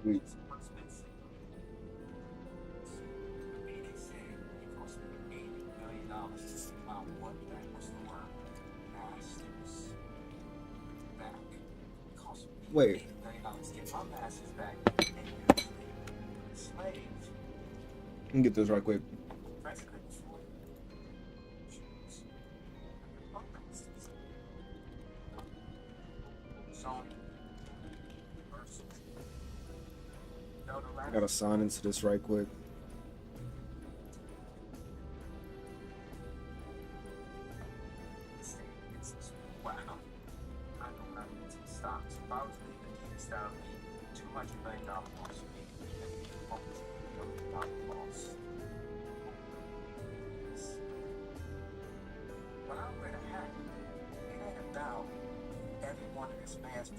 Sweet. Wait. Let me get this right quick. I gotta sign into this right quick.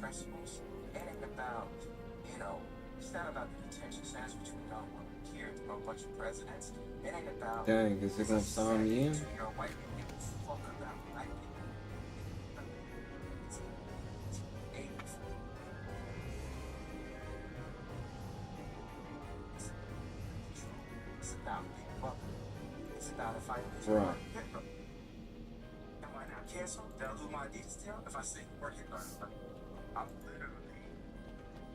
Principles. It ain't about, it's not about the attention sandwich we don't want to hear from a bunch of presidents. It ain't about. Dang, is it gonna sign me in? White people fuck about black people. It's about big brother. It's about if I Right. Am I not cancel? They'll lose my Adidas tail if I say working on it. I'm literally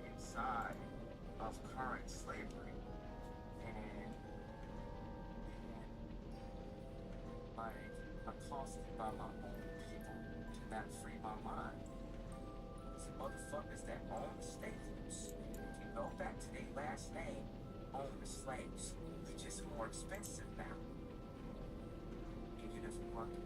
inside of current slavery and like accosted by my own people to not free my mind. It's motherfuckers that own the states. If you go back to their last name, own the slaves. They're just more expensive now. Even if we want to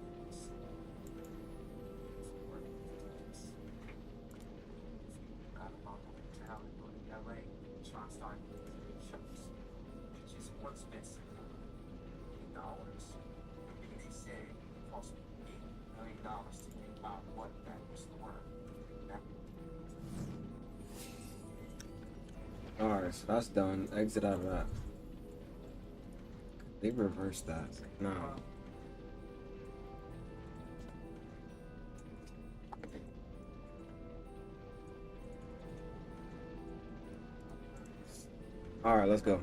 trying to start shows. It's just more expensive. $8. And they said it cost $8 million to think about what that was worth. Alright, so that's done. Exit out of that. They reversed that. No. Alright, let's go.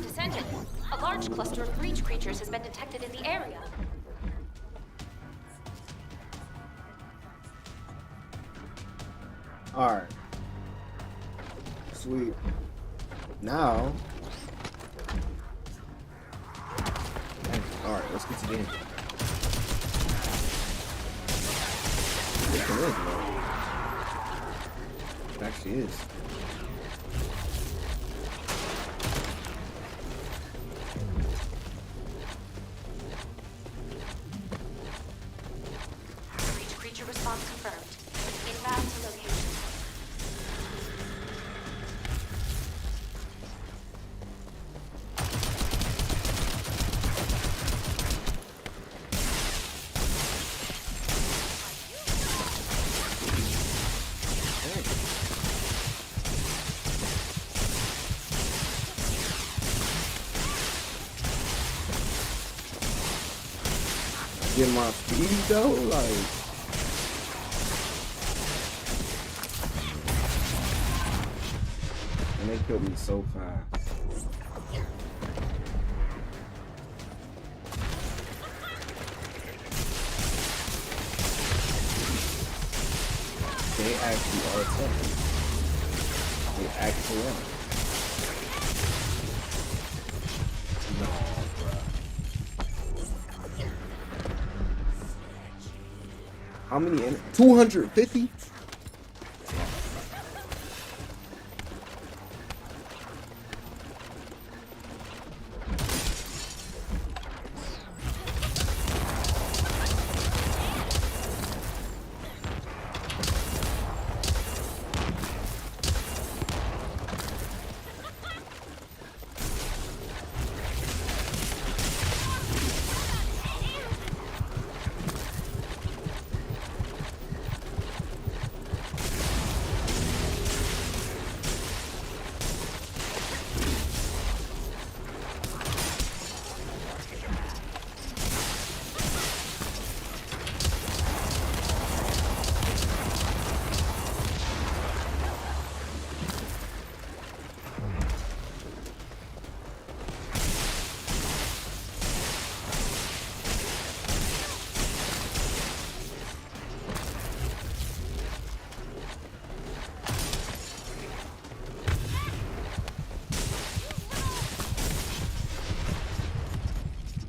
Descendant, a large cluster of breach creatures has been detected in the area. Alright. Sweet. Now. Alright, let's get to the end. It is, man. It actually is. Breach creature response confirmed. Inbound to location. Get my speed though, like. And they killed me so fast. they actually are tough. They actually are. No, bruh. How many? 250?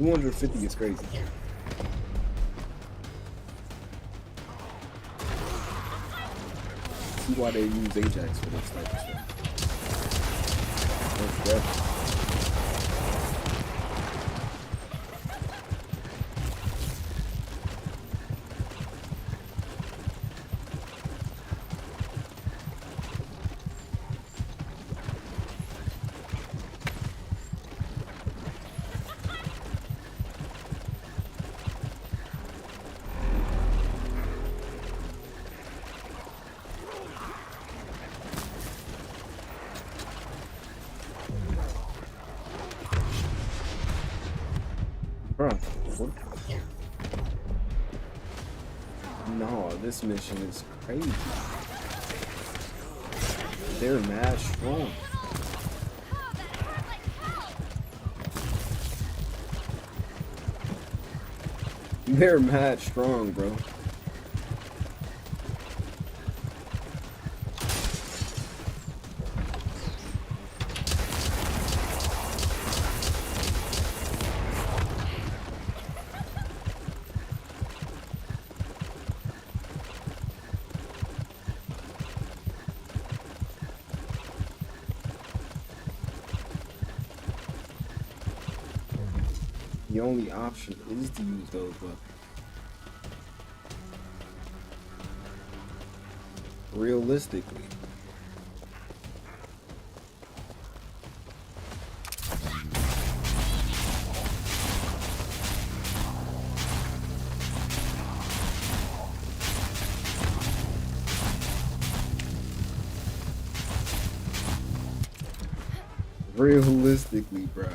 $250 is crazy. See why they use Ajax for this type of stuff. That's definitely. Bruh, what? No, this mission is crazy. They're mad strong. They're mad strong, bro. The only option is to use those weapons. Realistically. Realistically, bruh.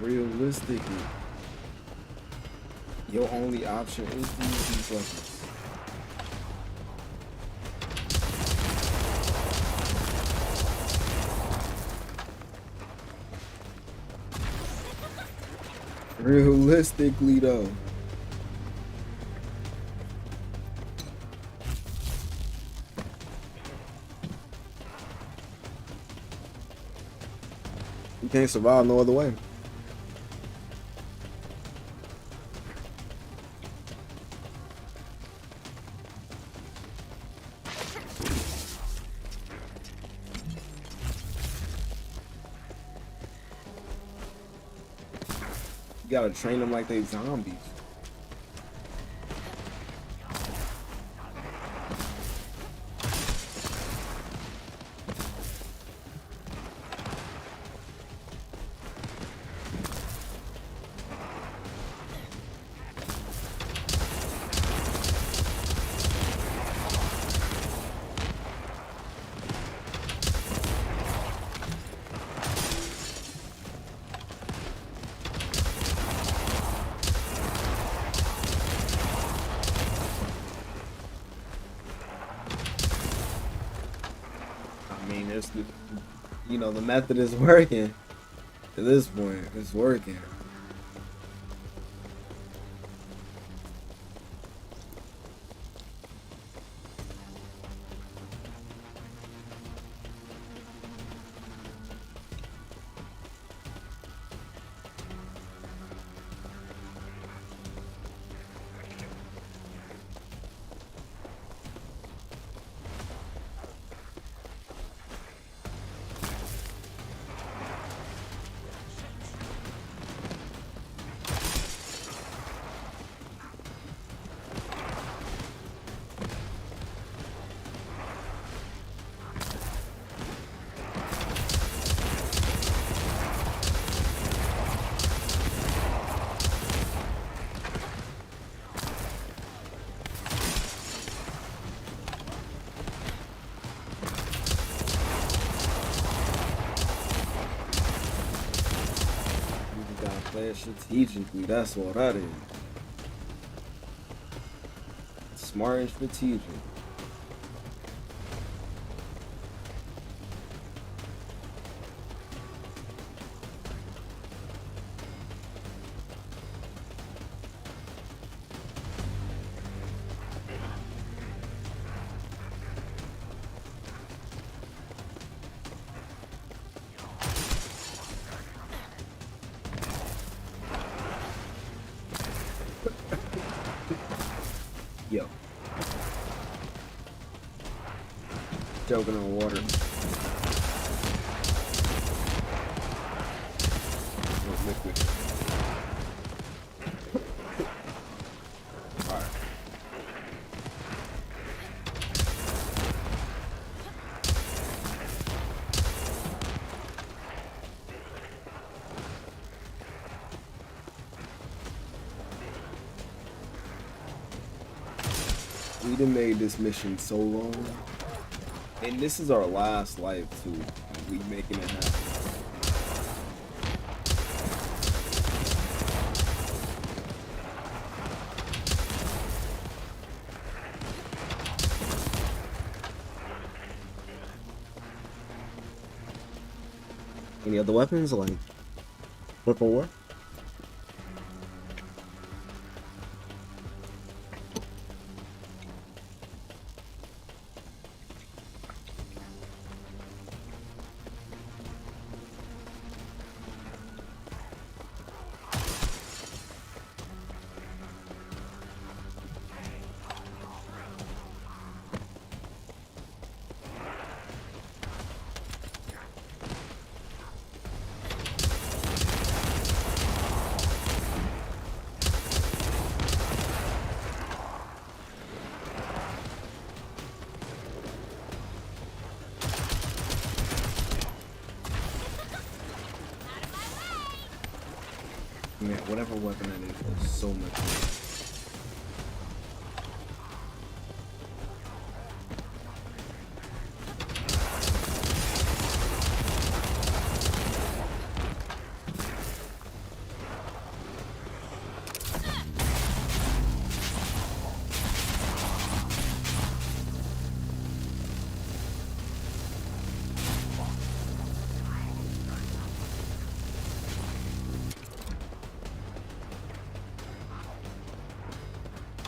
Realistically, your only option is to use these weapons. Realistically, though. You can't survive no other way. You gotta train them like they zombies. It's the, you know, the method is working. At this point, it's working. Play it strategically, that's all that is. Smart and strategic. Yo. Joking on water. Liquid. Alright. We done made this mission so long, and this is our last life too. We making it happen. Any other weapons like Flip or War? Man, whatever weapon I need does so much more.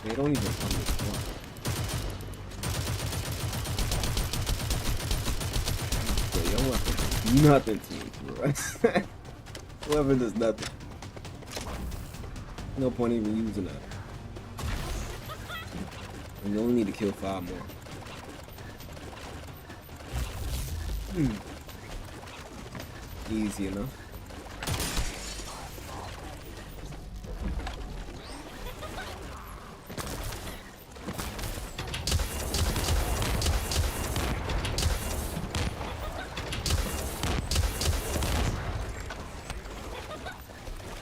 They don't even come this far. So your weapon does nothing to me, bro. Weapon does nothing. No point even using that. And you only need to kill 5 more. Easy enough.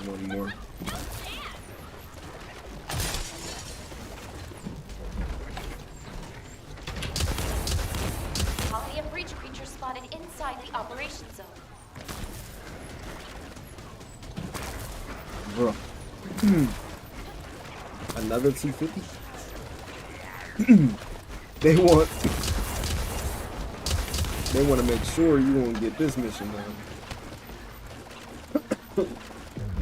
One more. Colony of breach creatures spotted inside the operation zone. Bro. Another 250? They want They want to make sure you won't get this mission done.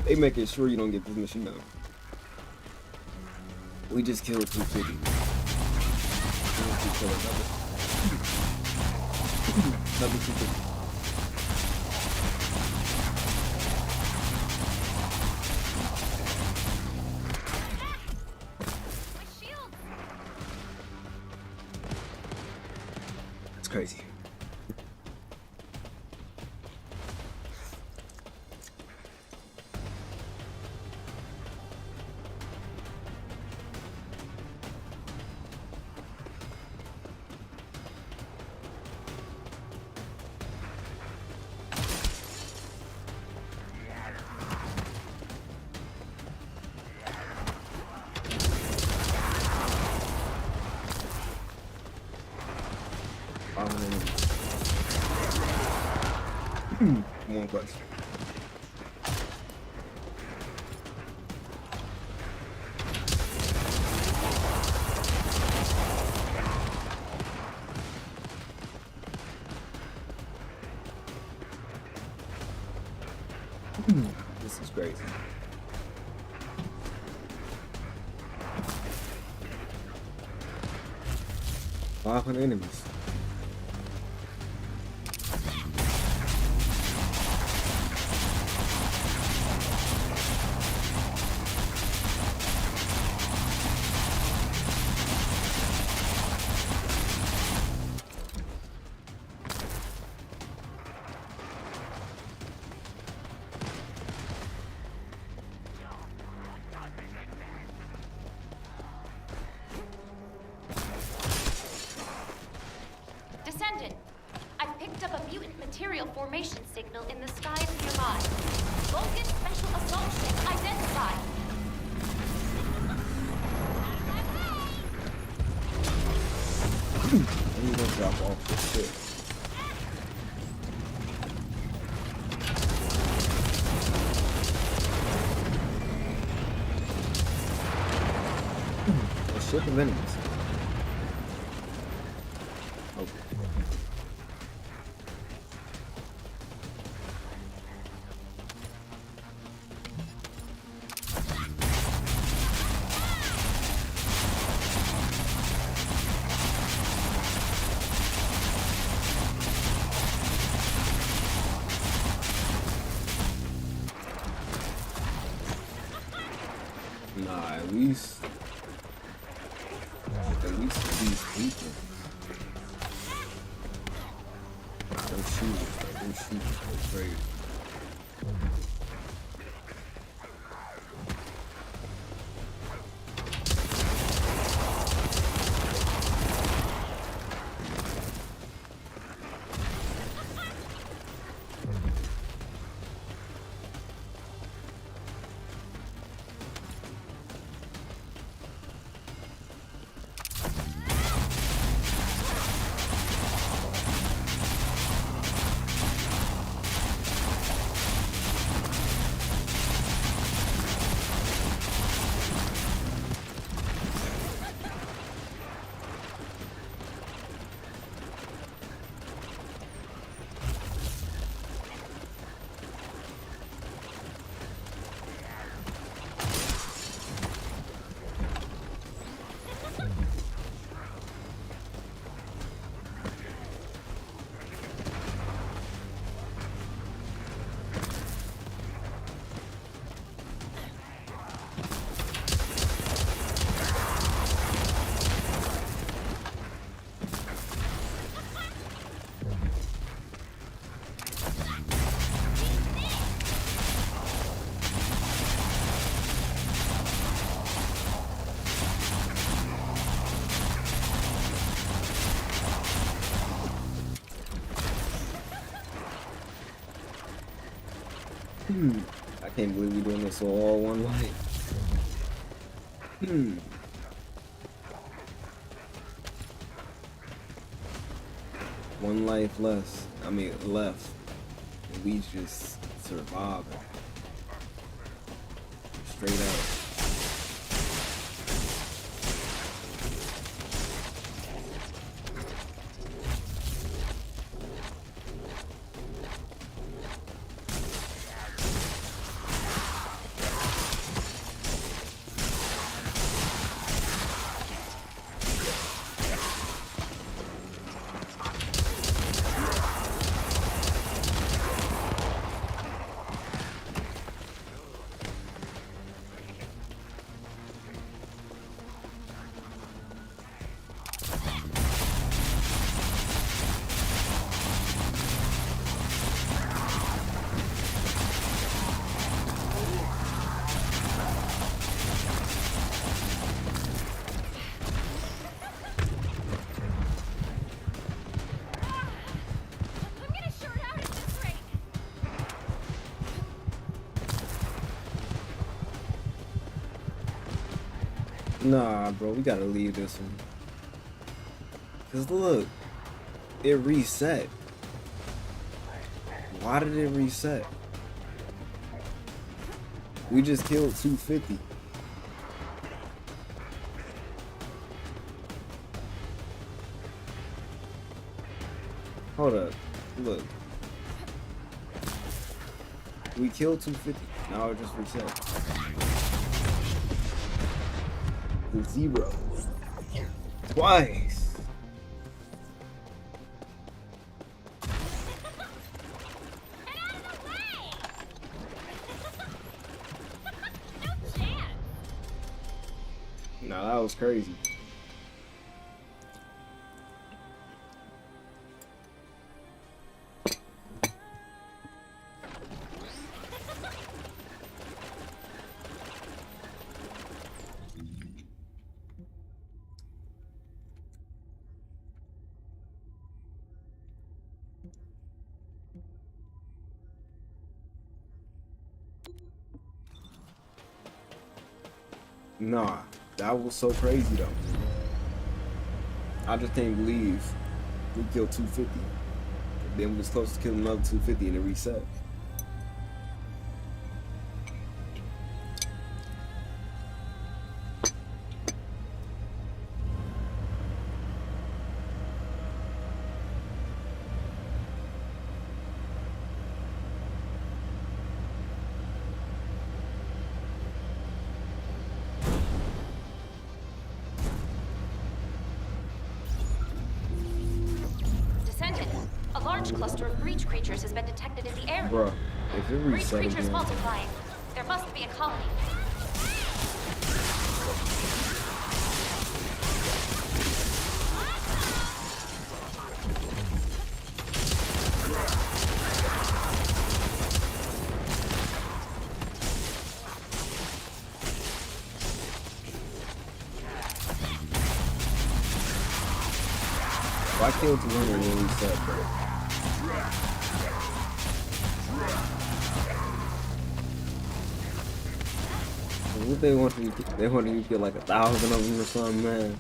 They making sure you don't get this mission done. We just killed 250. Another 250. That's crazy. One question. This is crazy. $500 enemies. Descendant, I picked up a mutant material formation signal in the skies nearby. Vulcan special assault ship identified. I'm gonna drop off this shit. A ship of enemies. Okay. Nah, at least these people. Don't shoot it. Don't shoot it. It's crazy. I can't believe we're doing this all one life. One life less. I mean, left. And we just surviving. Straight up. Nah, bro, we gotta leave this one. Cause look, it reset. Why did it reset? We just killed 250. Hold up, look. We killed 250. Now it just reset. The 0. Twice. No, that was crazy. Nah, that was so crazy though. I just can't believe we killed 250. Then we was close to killing another 250 and it reset. Descendant, a large cluster of breach creatures has been detected in the area. Bruh, if it Breach reset creatures again. multiplying. There must be a colony. Why kill 200 and then reset, bro? What they want you to, they want you to kill like 1,000 of them or something, man.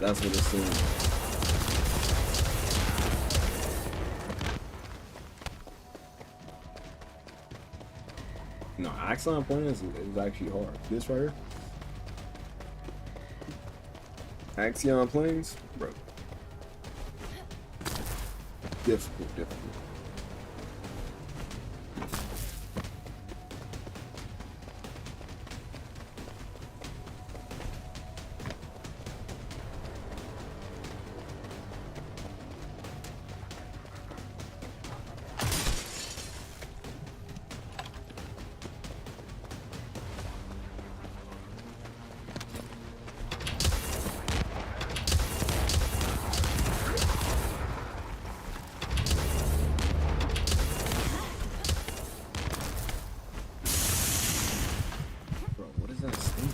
That's what it seems. No, Axon playing is actually hard. This right here. Axion planes, bro. Difficult. Bro, what is that thing?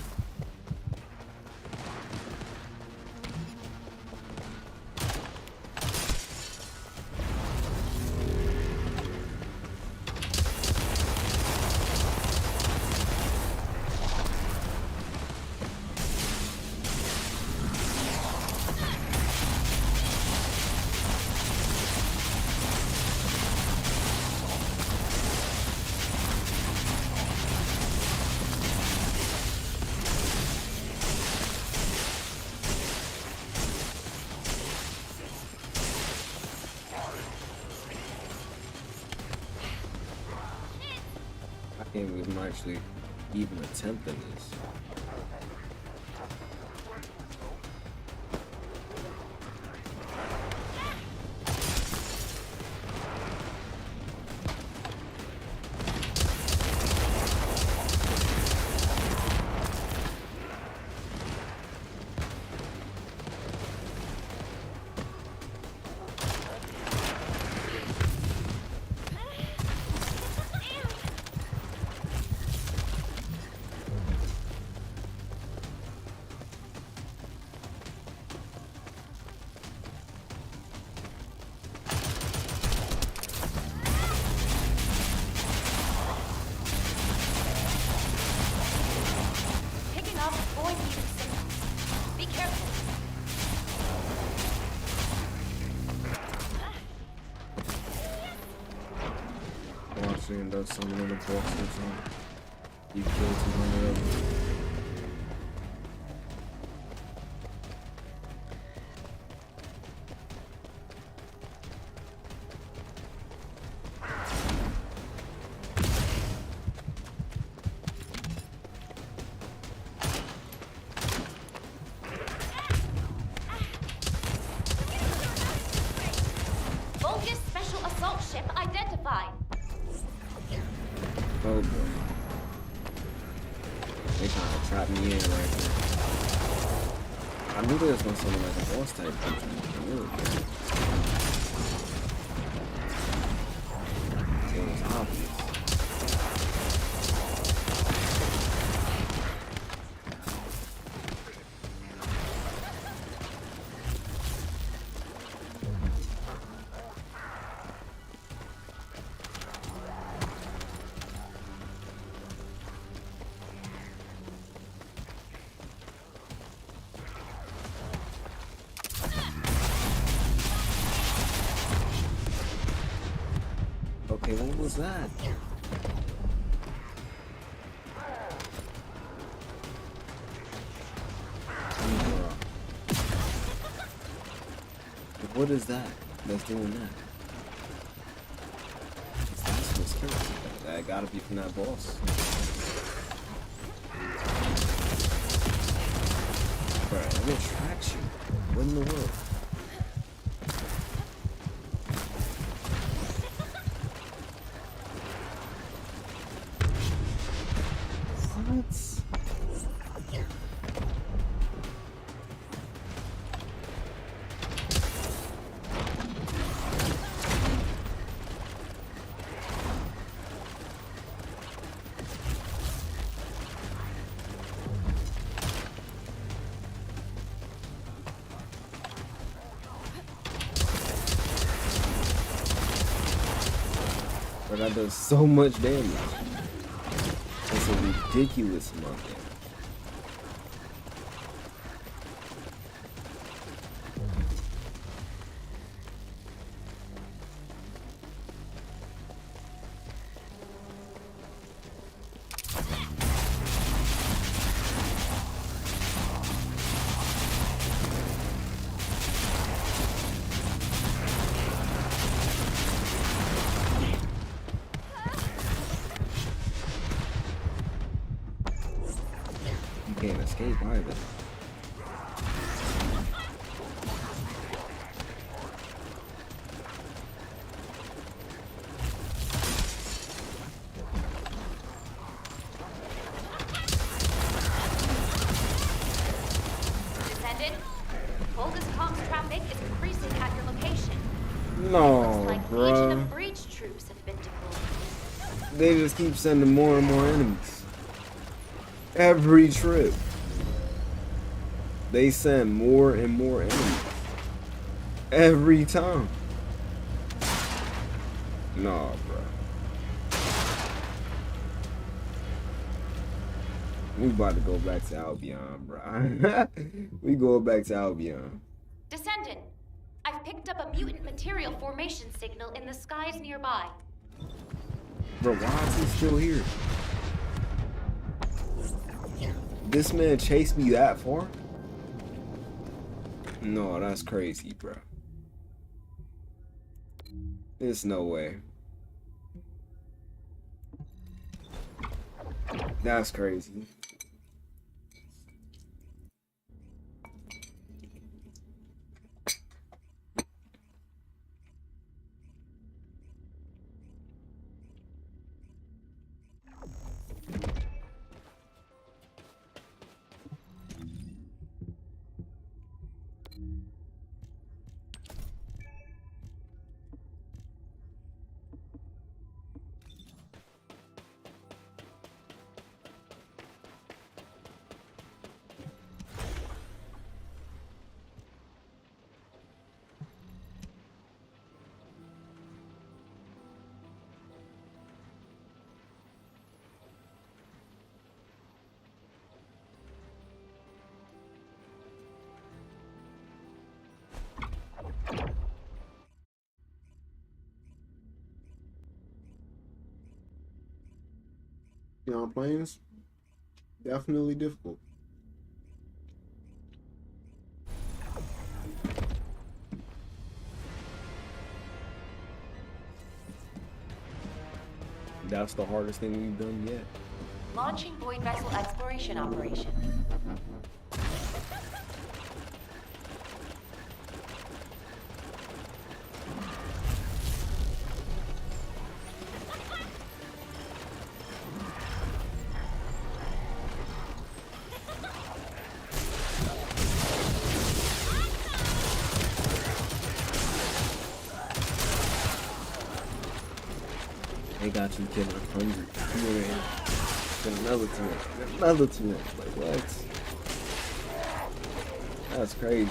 I can't believe I'm actually even attempting this. Careful. Watch it end up summoning the boss or something. You kill 200 of them. Bogus special assault ship identified. Oh boy. They kind of trapped me in right there. I knew there was gonna summon like a boss type creature. I knew it. It was obvious. Okay, what was that? What is that that's doing that? That's what's killing me. That gotta be from that boss. Bruh, it attracts you. What in the world? What? But that does so much damage. That's a ridiculous amount of damage. You can't escape either. Descendant, bogus comms traffic is increasing at your location. No, Looks like Legion bruh. of Breach troops have been deployed. They just keep sending more and more enemies. Every trip. They send more and more enemies. Every time. Nah, bro. We about to go back to Albion, bro. We go back to Albion. Descendant, I've picked up a mutant material formation signal in the skies nearby. Bro, why is he still here? This man chased me that far? No, that's crazy, bro. There's no way. That's crazy. on planes, definitely difficult. That's the hardest thing we've done yet. Launching void vessel exploration operation. They got you killing 100. Then another 10. Another 10. Like, what? That's crazy.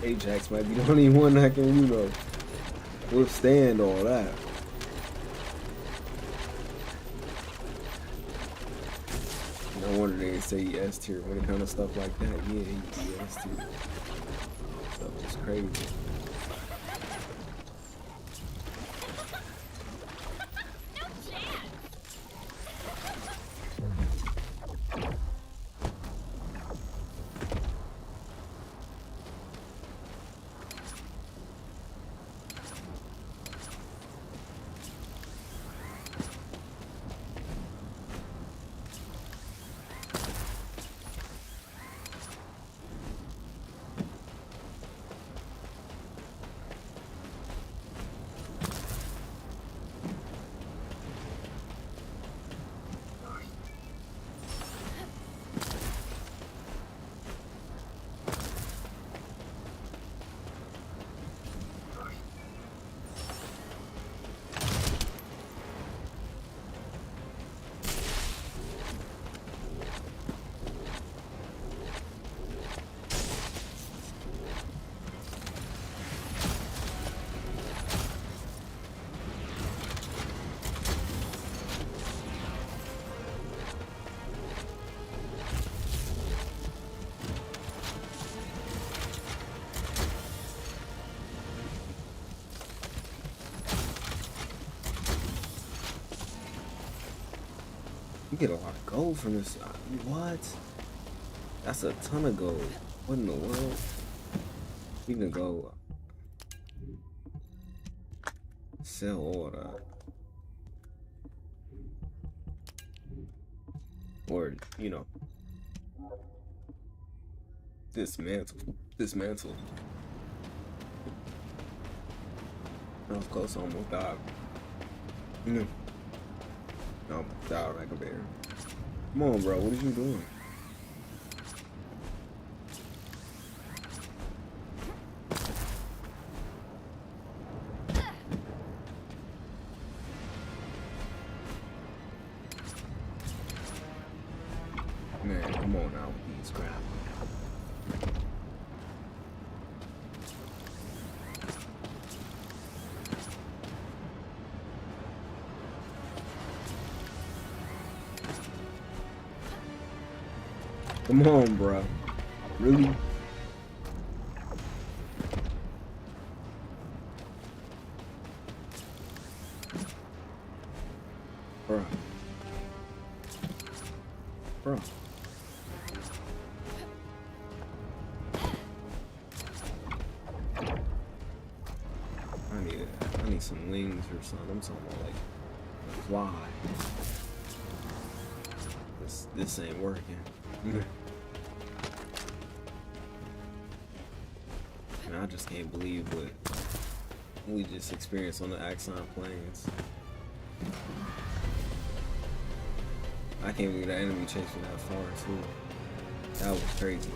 Ajax might be the only one that can, you know, withstand all that. No wonder they say he S tier when it comes to stuff like that. Yeah, he S tier. Stuff is crazy. You get a lot of gold from this. What? That's a ton of gold. What in the world? You can go sell all that. Or, you know, dismantle. That was close, almost died. No, died like a bear. Come on, bro, what are you doing? Man, come on now with these crap. Come on, bro. Really? Bro. Bro. I need some wings or something. I'm talking about like a fly. This ain't working. And I just can't believe what we just experienced on the Axon plains. I can't believe that enemy chased me that far too. That was crazy.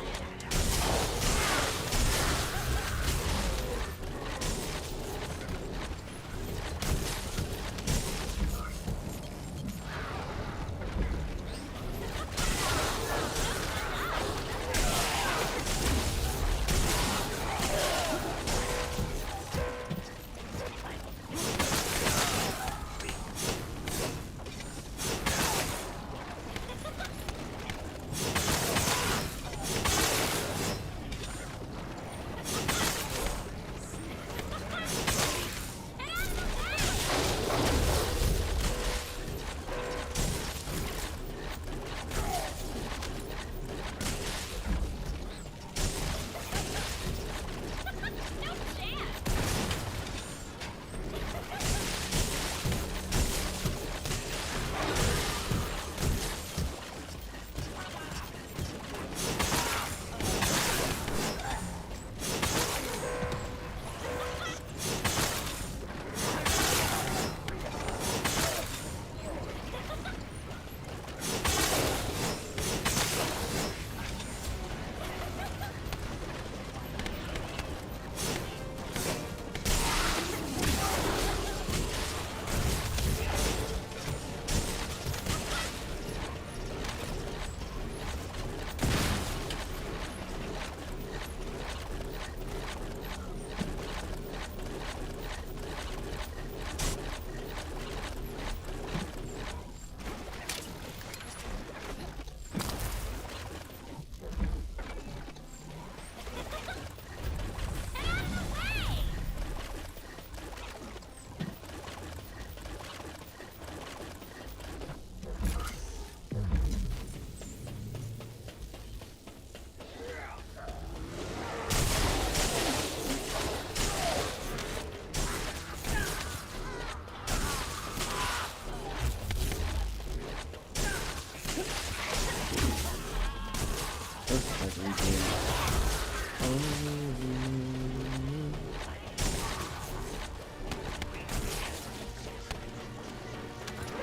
That's like weekend.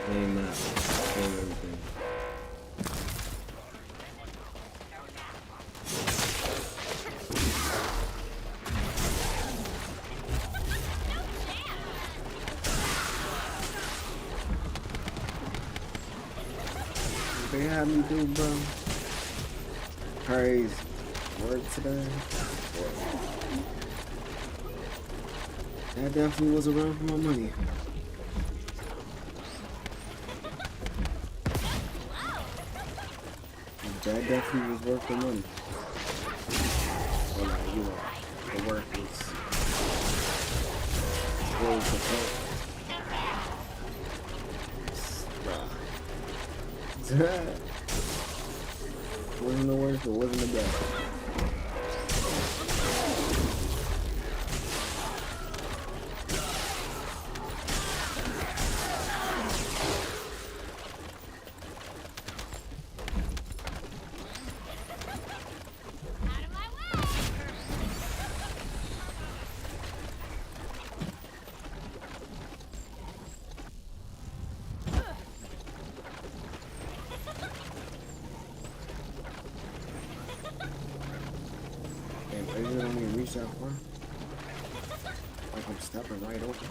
Game map. Game everything. They had me do, bro. Crazy. Work today. That definitely was around for my money. That definitely was worth the money. Or like, you know, the work was wasn't the worst, but wasn't the best. Damn, I don't even reach that far. Like I'm stepping right over.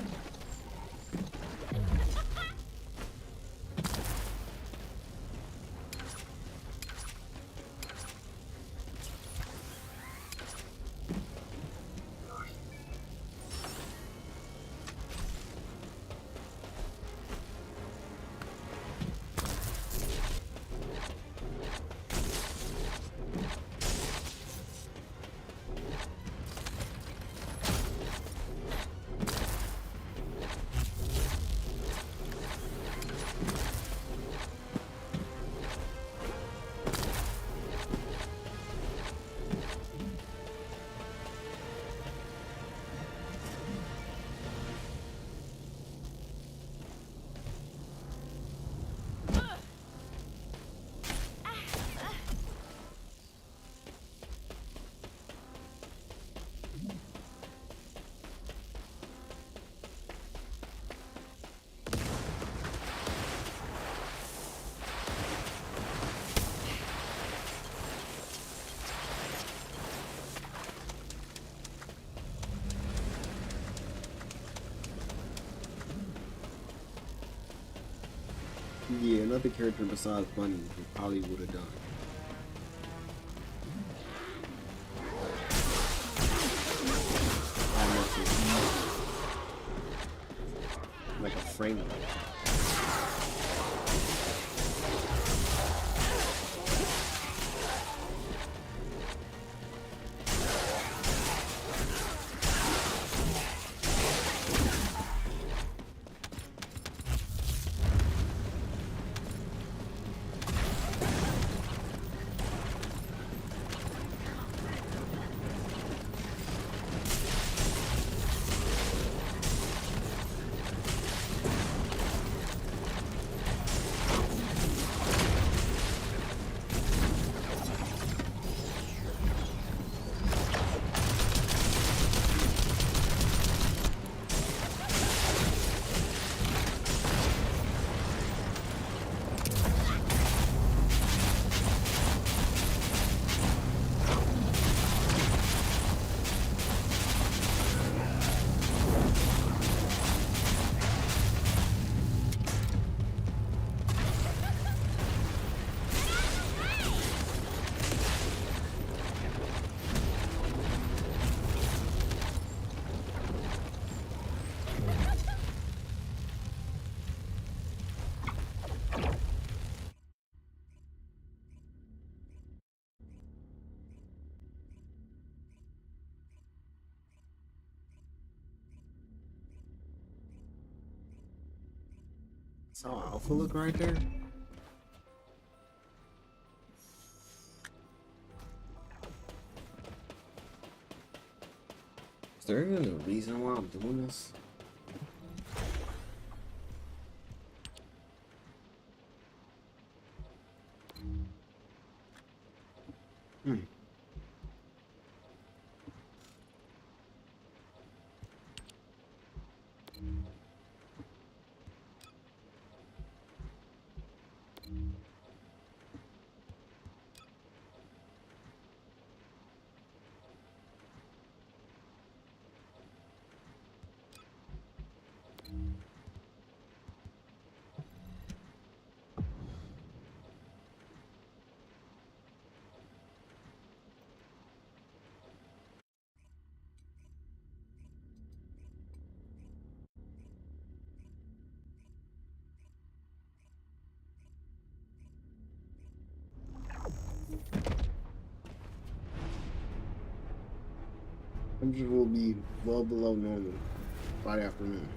Yeah, another character besides Bunny who probably would have done. Like a frame. So Alpha look right there. Is there even a reason why I'm doing this? Hmm. Temperature will be well below normal by afternoon.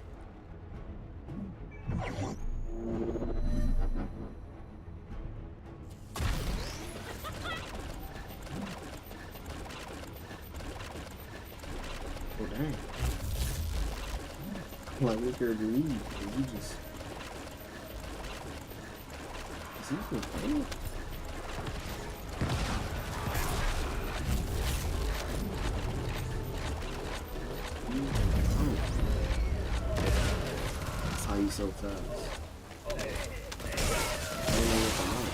Oh dang. Like look here to read. You just is he even playing? That's how you so fast. I don't know what I'm on.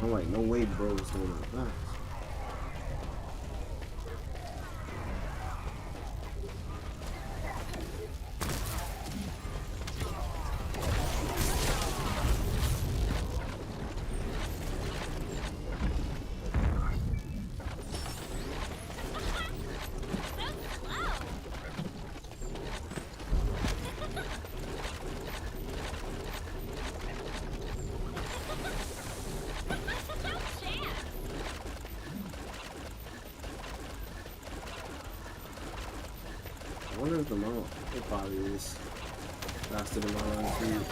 I'm like, no way, bro, it's going that fast. I wonder if the mount, it probably is faster than my run speed.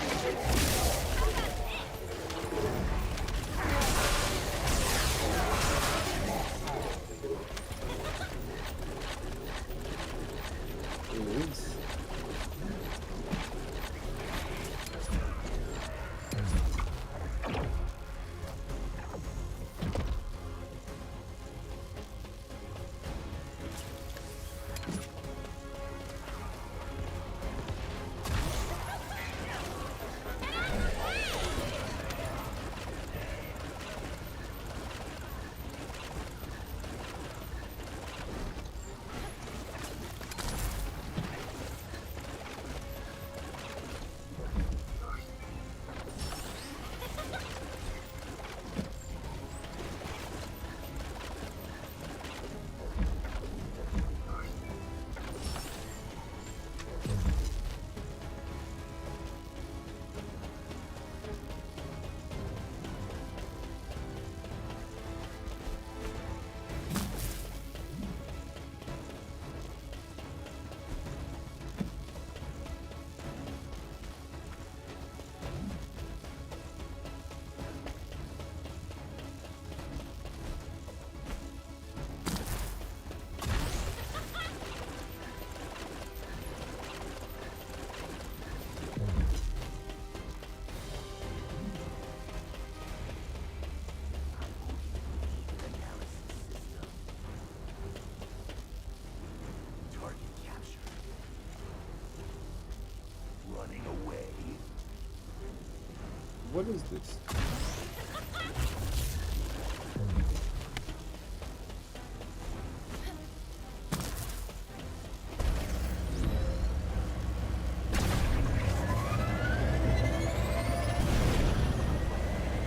It is. What is this?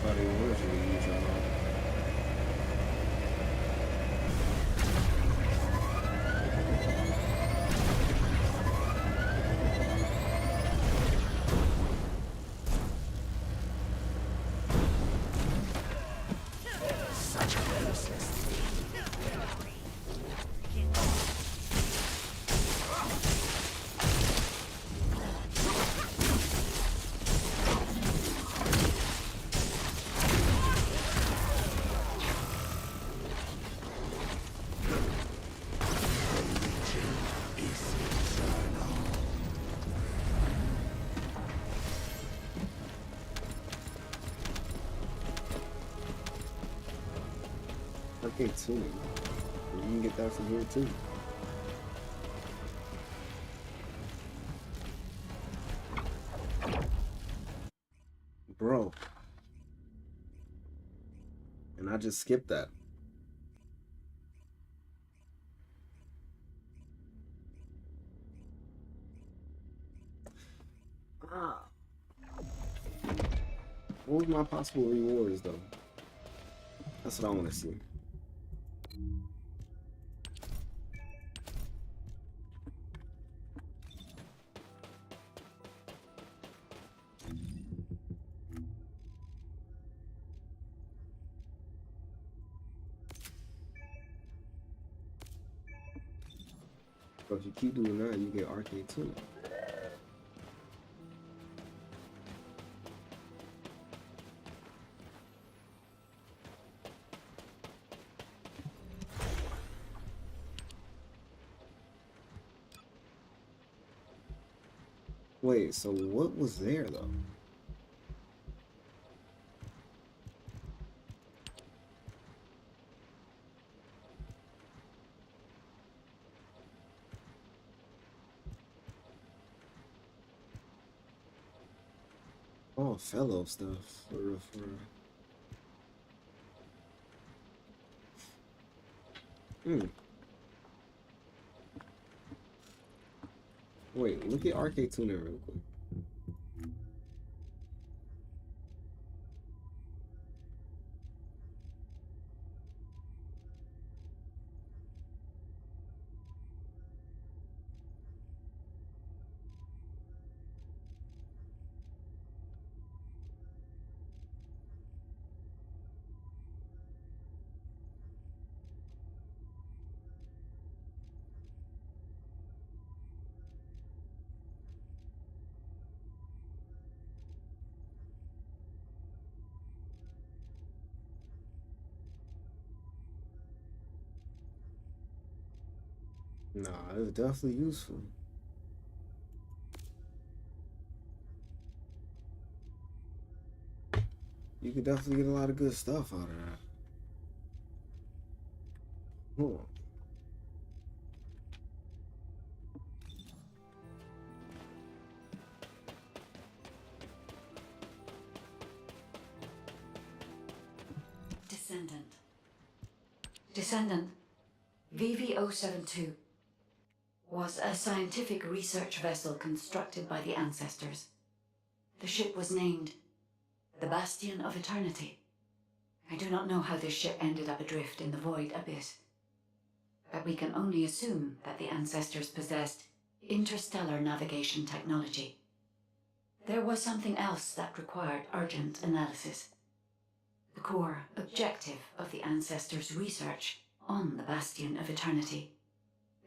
Buddy, what did you use on? arcade tuning. You can get that from here too. Bro. And I just skipped that. Ah. What was my possible rewards though? That's what I want to see. But if you keep doing that, you get arcade tuning. Wait, so what was there though? Oh, fellow stuff. For real, for real. Hmm. Wait, look at arcade tuner real quick. Nah, it was definitely useful. You could definitely get a lot of good stuff out of that. Huh. Descendant. Descendant, VV-072, was a scientific research vessel constructed by the ancestors. The ship was named the Bastion of Eternity. I do not know how this ship ended up adrift in the void abyss, but we can only assume that the ancestors possessed interstellar navigation technology. There was something else that required urgent analysis. The core objective of the ancestors' research on the Bastion of Eternity.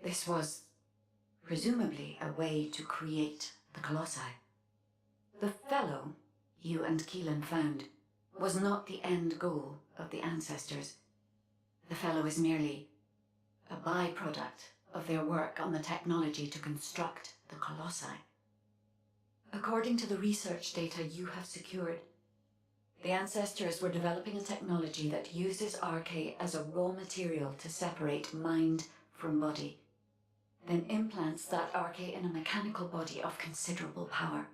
This was presumably a way to create the Colossi. The fellow you and Keelan found was not the end goal of the ancestors. The fellow is merely a byproduct of their work on the technology to construct the Colossi. According to the research data you have secured, the ancestors were developing a technology that uses RK as a raw material to separate mind from body, then implants that RK in a mechanical body of considerable power.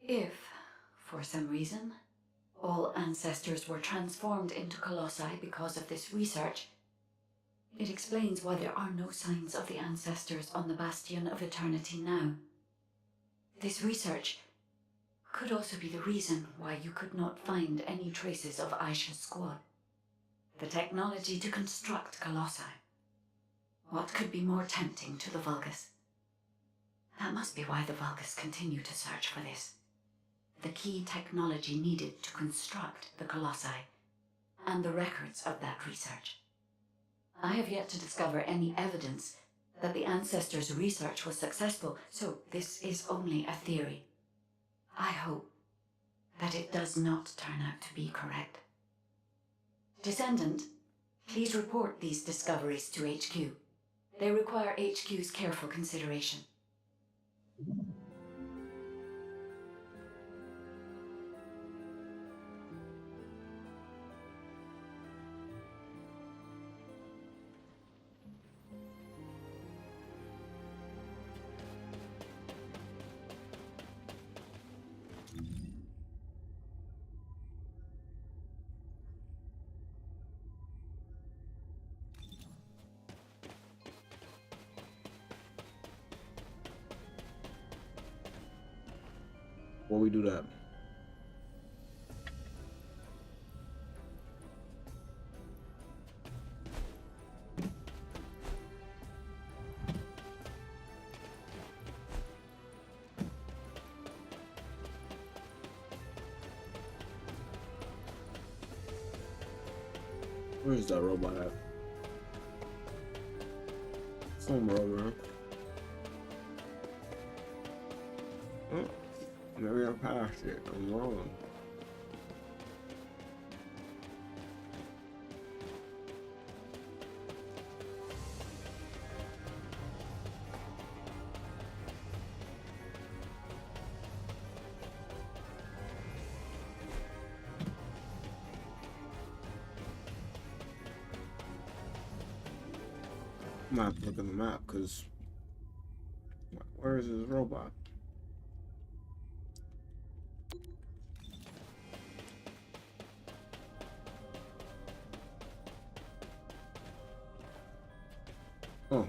If, for some reason, all ancestors were transformed into colossi because of this research, it explains why there are no signs of the ancestors on the Bastion of Eternity now. This research could also be the reason why you could not find any traces of Aisha's squad. The technology to construct colossi. What could be more tempting to the Vulgus? That must be why the Vulgus continue to search for this. The key technology needed to construct the colossi, and the records of that research. I have yet to discover any evidence that the ancestors' research was successful, so this is only a theory. I hope that it does not turn out to be correct. Descendant, please report these discoveries to HQ. They require HQ's careful consideration. before we do that. Where's that robot at? Somewhere over here. Oh, maybe I passed it. I'm wrong. I'm gonna have to look at the map because where is this robot? Oh.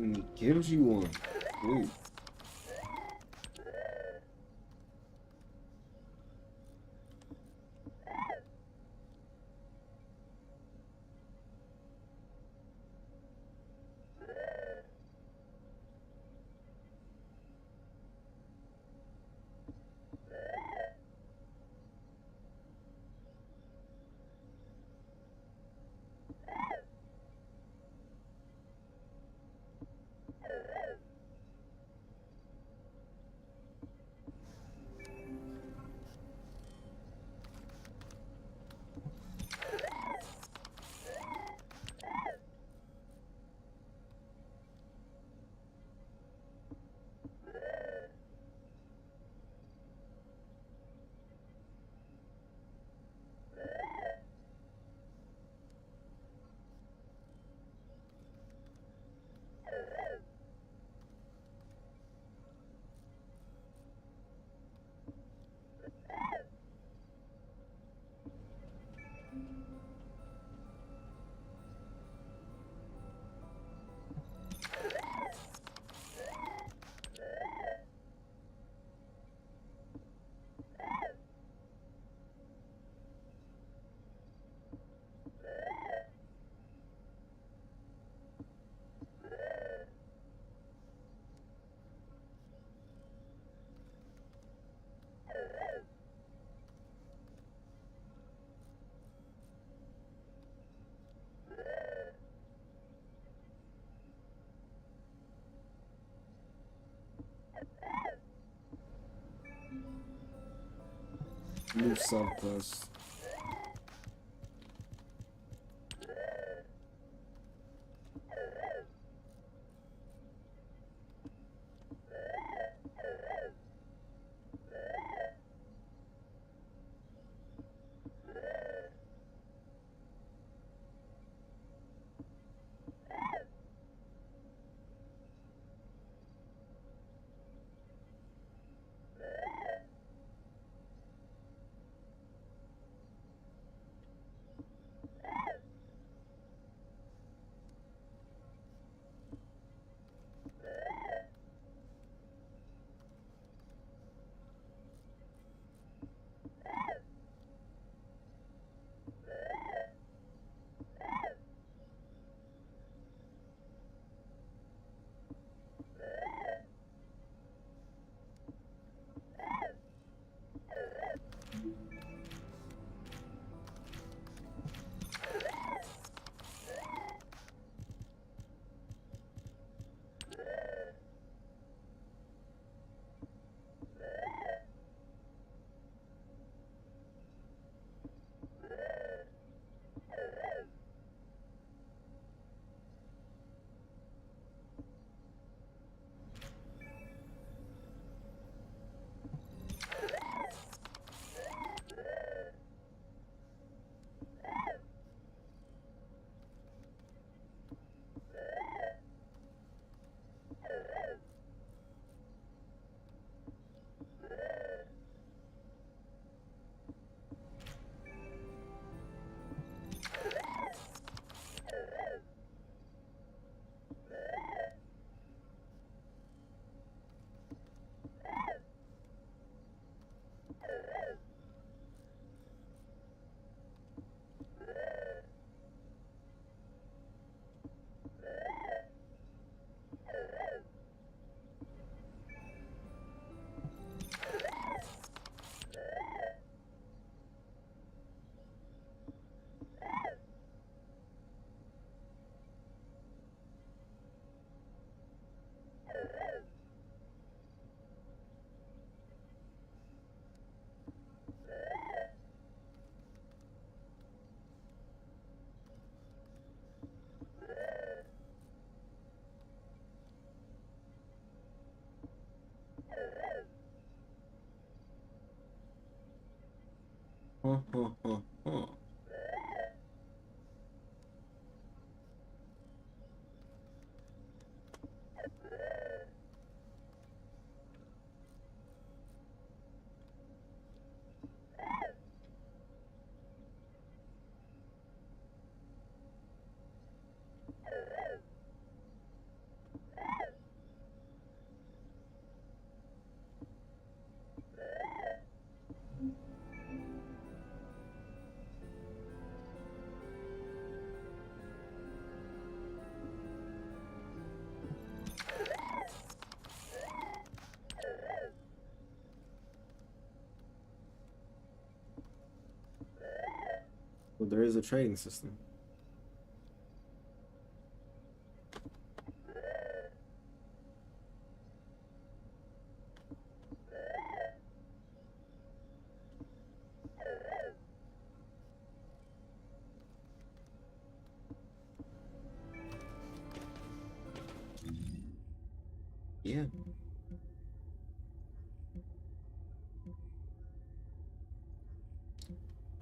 And it gives you one. Sweet. New subquest. Huh, huh, huh, huh. Well, there is a trading system. Yeah.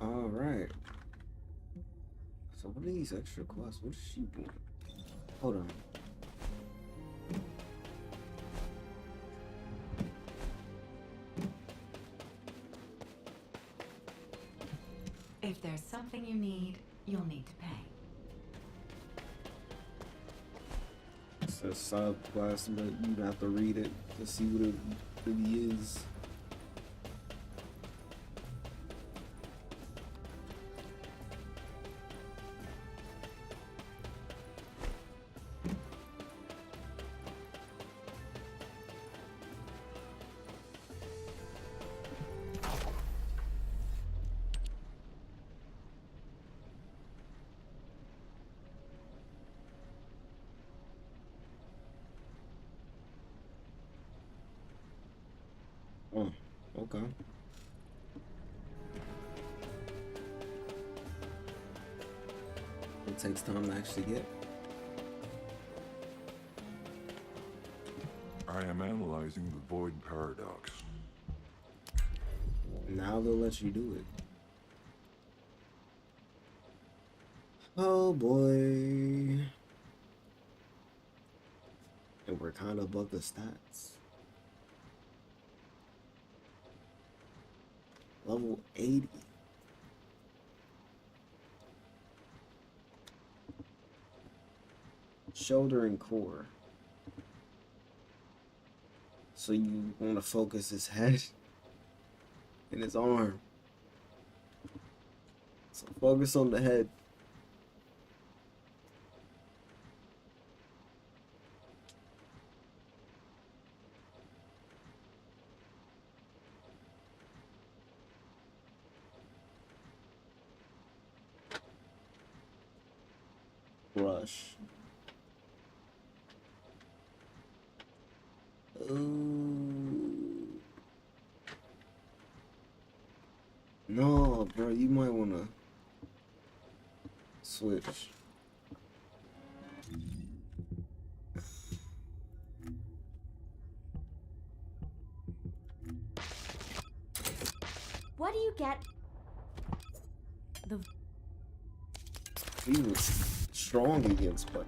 All right. So what are these extra quests? What is she doing? Hold on. If there's something you need, you'll need to pay. It says sub quest, but you have to read it to see what it really is. Oh, okay. It takes time to actually get. I am analyzing the void paradox. Now they'll let you do it. Oh boy. And we're kind of above the stats. Level 80. Shoulder and core. So you want to focus his head and his arm. So focus on the head. Brush. Ooh. No, bro, you might want to switch. What do you get? He was strong against, but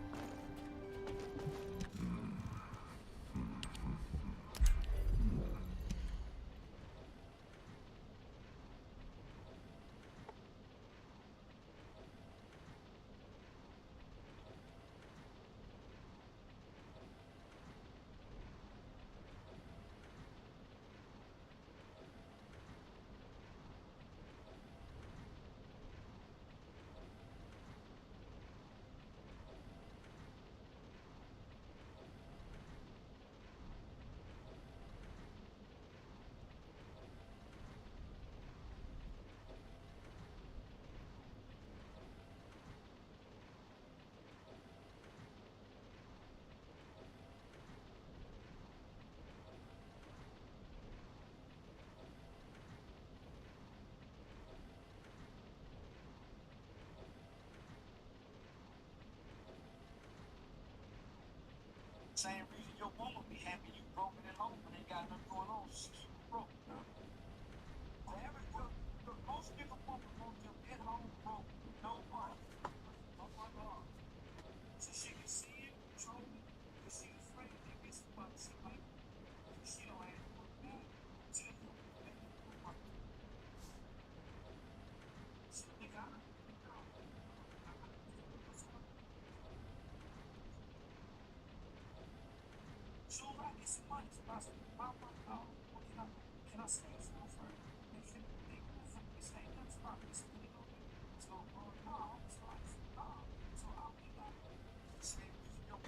Same reason your woman be happy you broken at home when ain't got nothing going on. She keep you broke. Most niggas woman want them at home broke, no money. Oh my God. So she can see it, control it, because she afraid that gets about somebody. She don't have to work now. She don't make it work. So nigga, I don't know. So I get some money to buy some can I stay for her? They can stay that's fine. It's really okay. So no, it's fine. So I'll be back. Say you don't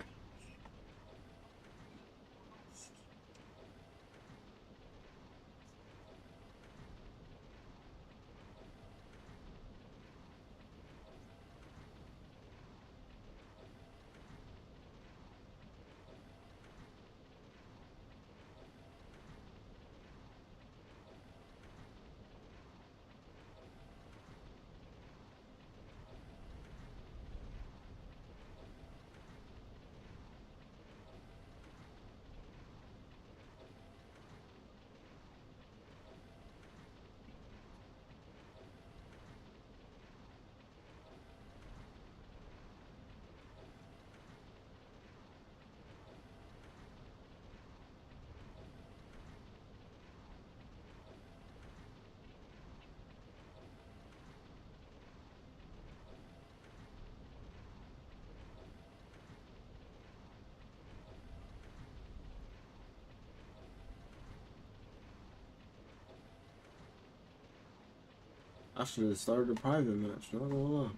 I should have started a private match. Not gonna lie.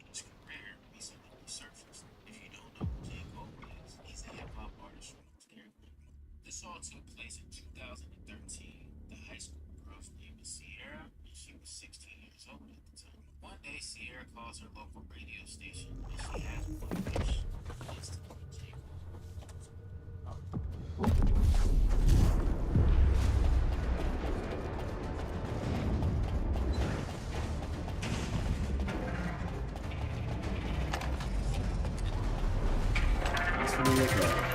His career recently resurfaced. If you don't know who J. Cole is, he's a hip-hop artist from North Carolina. This all took place in 2013. The high school girl's name was Sierra, and she was 16 years old at the time. One day, Sierra calls her local radio station, and she has one wish. It's to meet J. Cole. That's what we look at.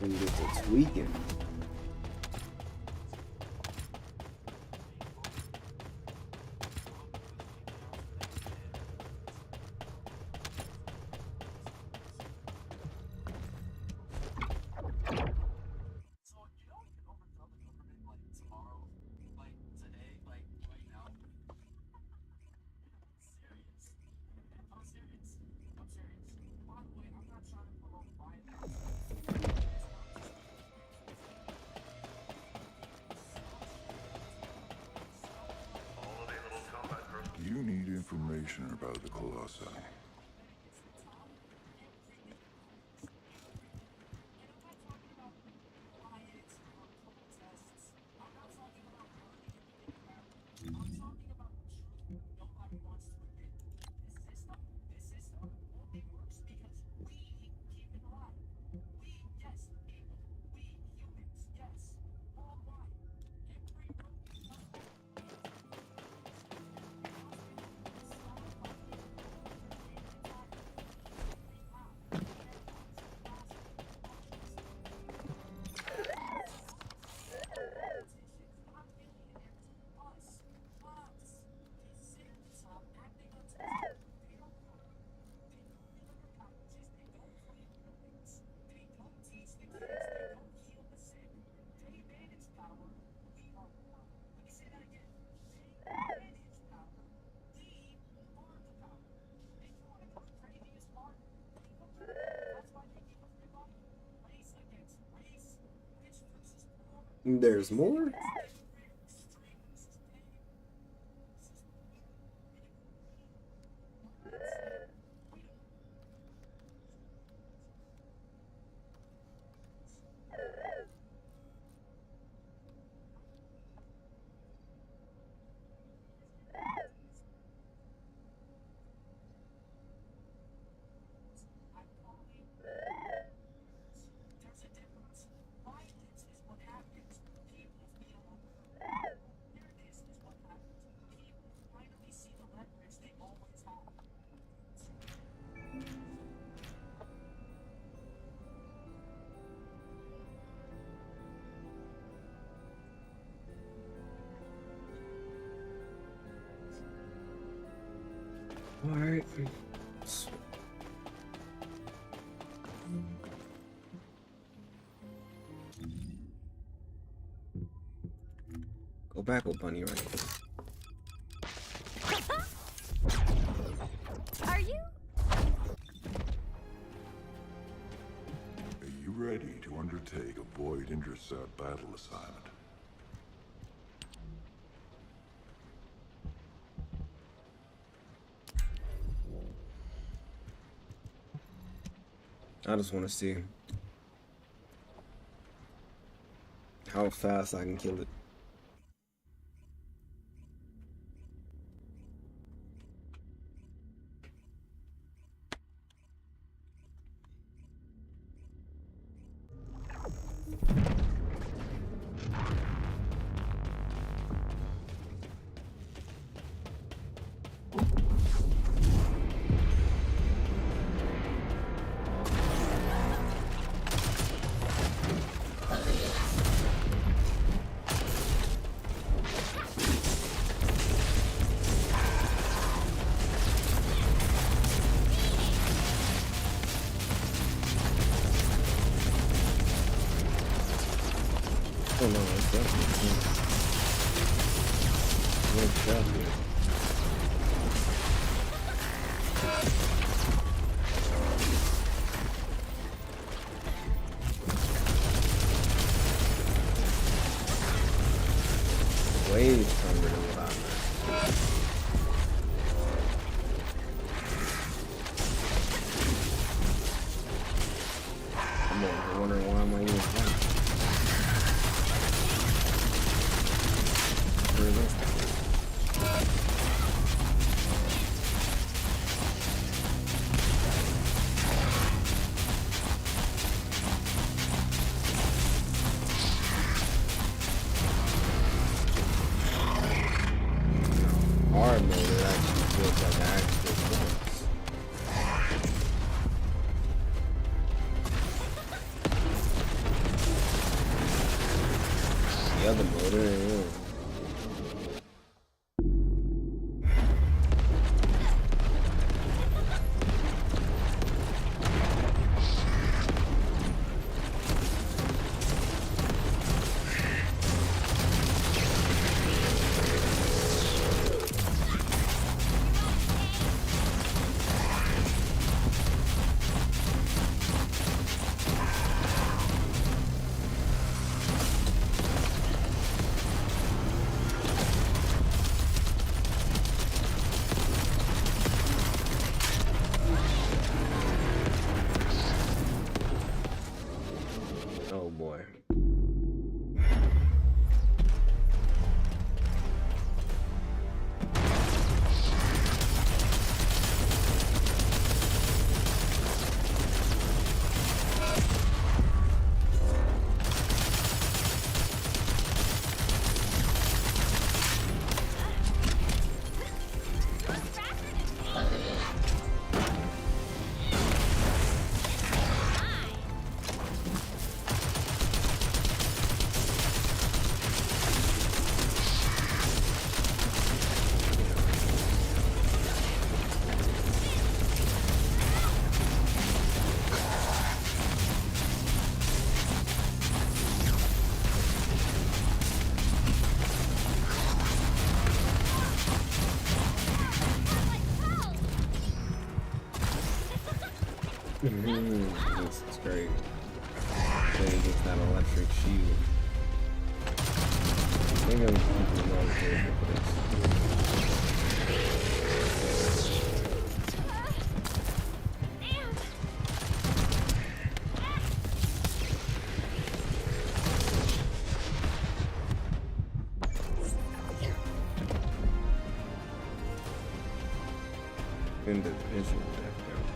And get to tweaking. You need information about the Colossi. There's more? All right. Go back, old bunny, right? Are you? Are you ready to undertake a Void Intercept battle assignment? I just want to see how fast I can kill it. Oh no, it's definitely it's definitely. Way stronger than what I'm at. I'm over here wondering why am I even playing? Where is this? Hard mode, it actually feels like an actual force. The other mode, yeah. Oh boy. This is great. Then he gets that electric shield. Maybe I'm keeping the wrong character for this. Individual death count.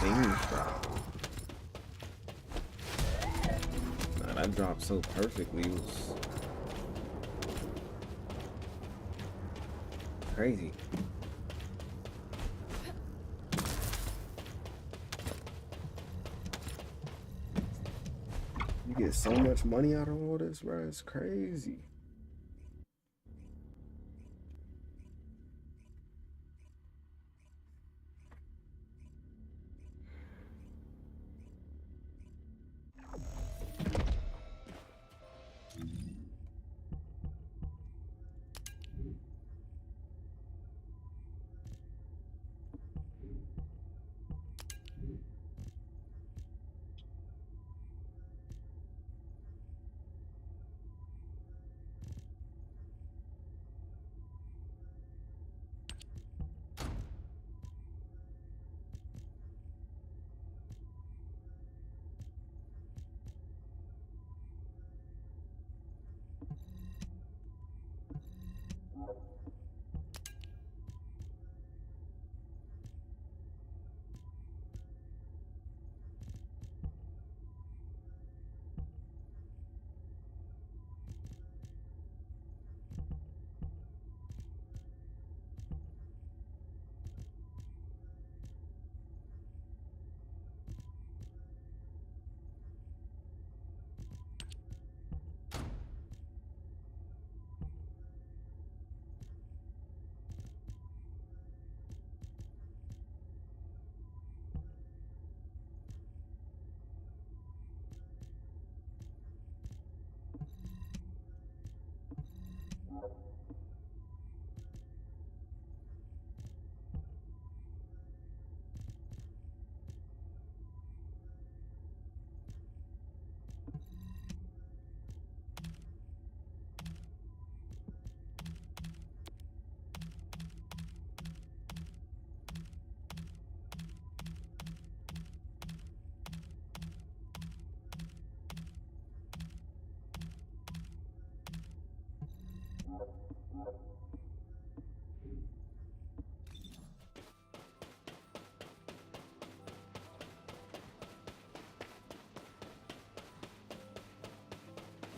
Things drop. Nah, that dropped so perfectly. It was crazy. You get so much money out of all this, bro. It's crazy.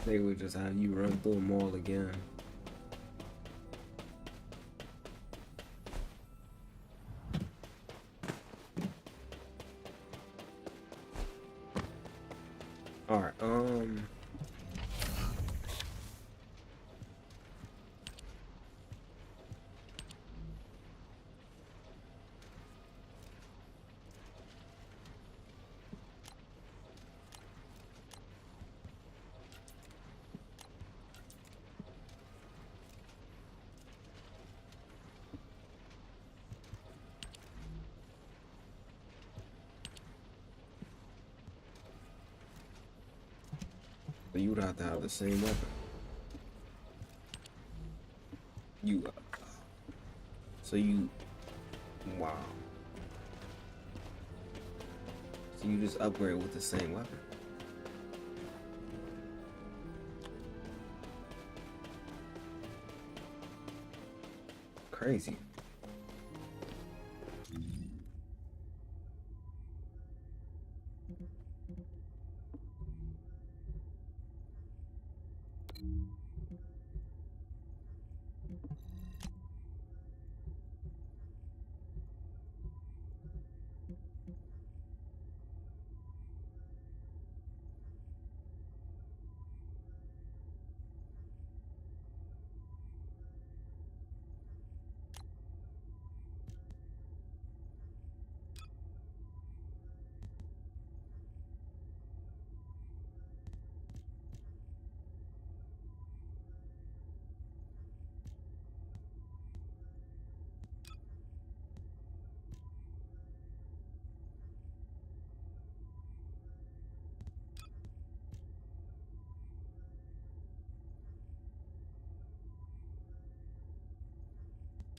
They would just have you run through them all again. Alright, but you would have to have the same weapon. Wow. So you just upgrade with the same weapon. Crazy.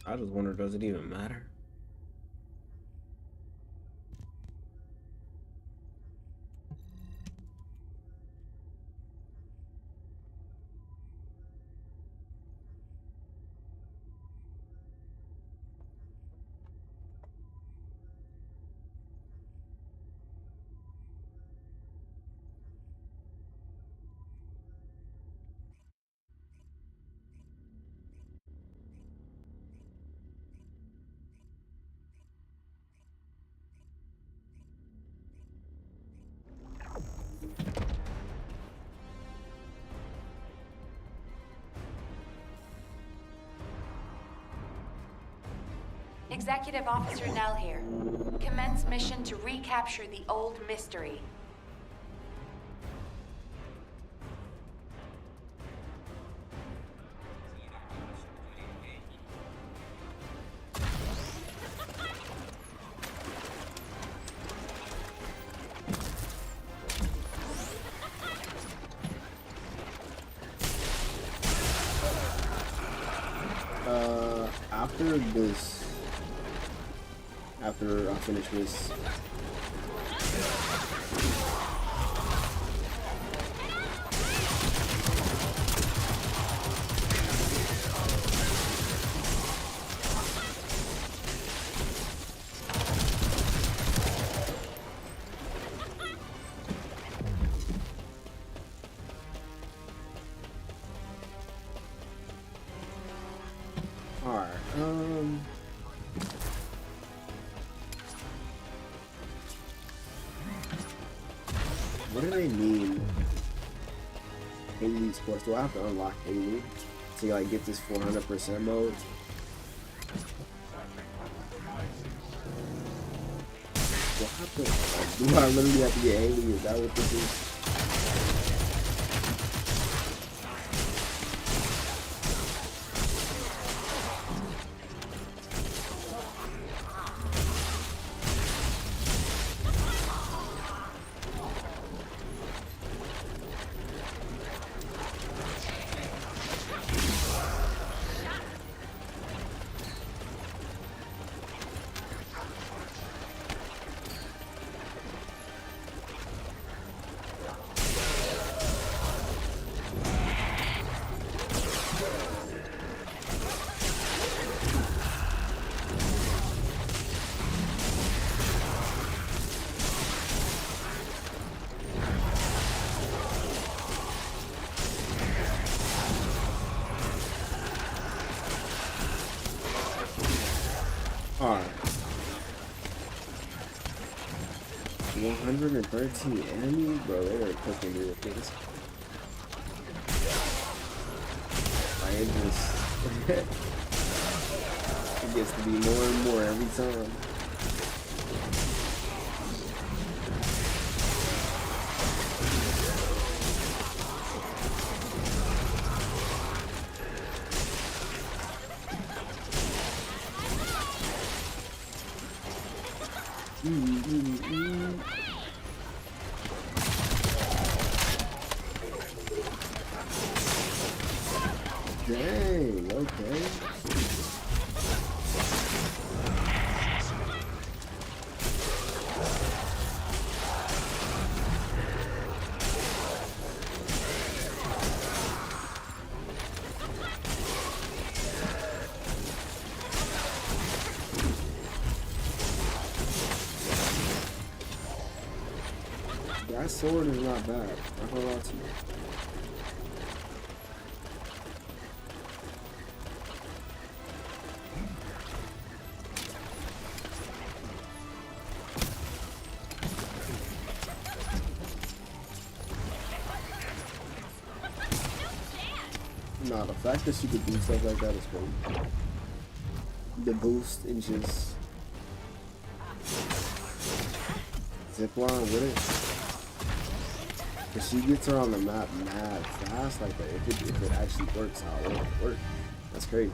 I just wonder, does it even matter? Executive Officer Nell here. Commence mission to recapture the old mystery. After this, after I finish this, alright, what do they mean? Haley Sports. Do I have to unlock Haley to like get this 400% mode? Do I literally have to get Haley? Is that what this is? Alright. 113 enemies? Bro, they are cooking me with this. Like, it just... it gets to be more and more every time. Dang, okay. That sword is not bad. I'm gonna lie to you. Nah, the fact that she could do stuff like that is cool. The boost and just zipline with it. Cause she gets around the map mad fast like that. If it actually works how it works. That's crazy.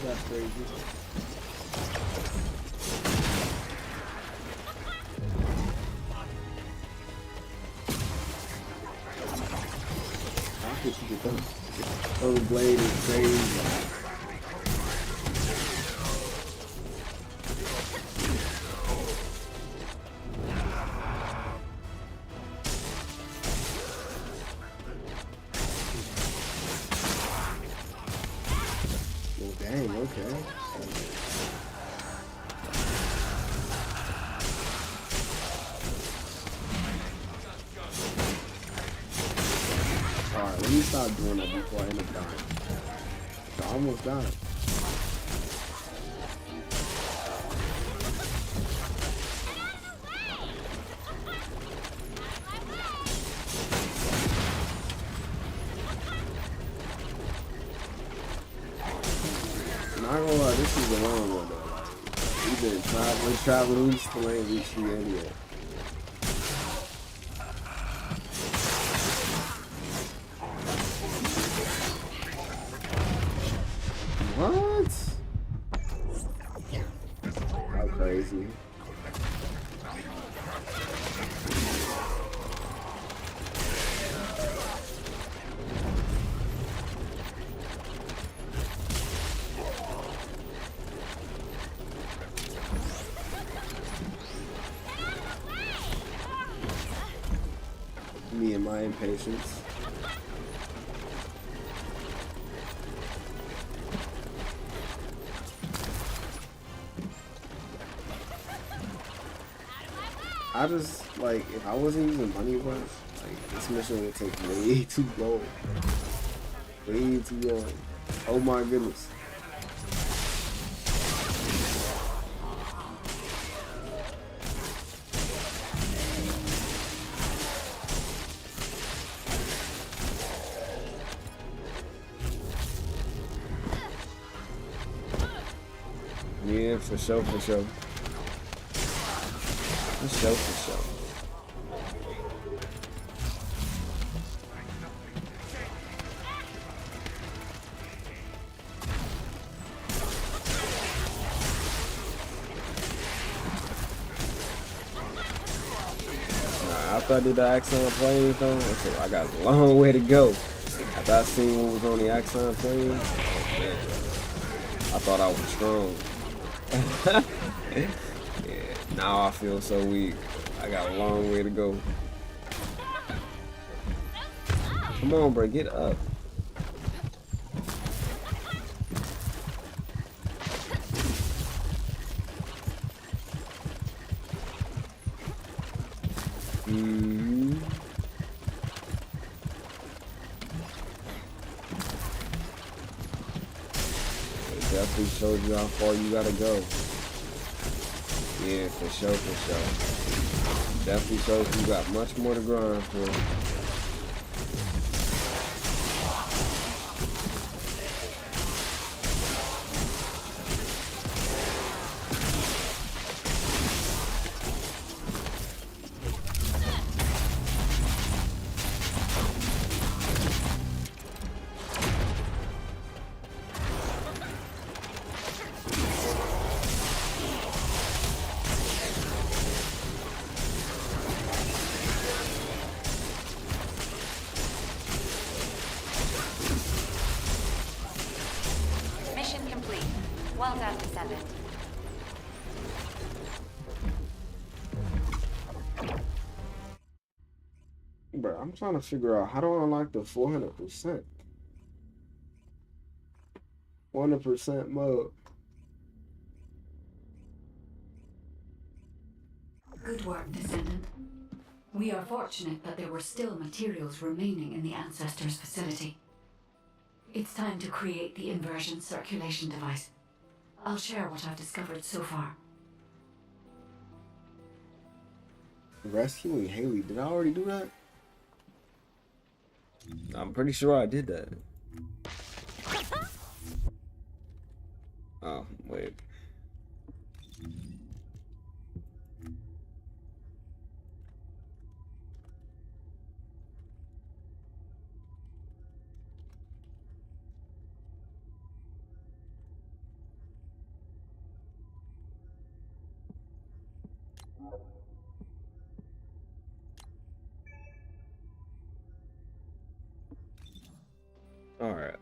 That's crazy. How could she get those? Those blade is crazy. Dang, okay. Alright, let me stop doing that before I end up dying. I almost died. Not gonna lie, this is the long one though. We've been traveling, still ain't reached the end yet. What? How crazy. Me and my impatience. I just, like, if I wasn't using money rush, like, this mission would take way too long. Way too long. Oh my goodness. Yeah, for sure, for sure. For sure, for sure. After I did the Axon plane though, so I got a long way to go. After I seen what was on the Axon plane, I thought I was strong. Yeah, now I feel so weak. I got a long way to go. Come on, bro, get up. It definitely shows you how far you gotta go. Yeah, for sure, for sure. Definitely shows you got much more to grind for. Mission complete. Well done, Descendant. Bro, I'm trying to figure out how do I unlock the 400%? 100% mode. Good work, Descendant. We are fortunate that there were still materials remaining in the Ancestors' facility. It's time to create the inversion circulation device. I'll share what I've discovered so far. Rescuing Haley. Did I already do that? I'm pretty sure I did that. Oh, wait. All right.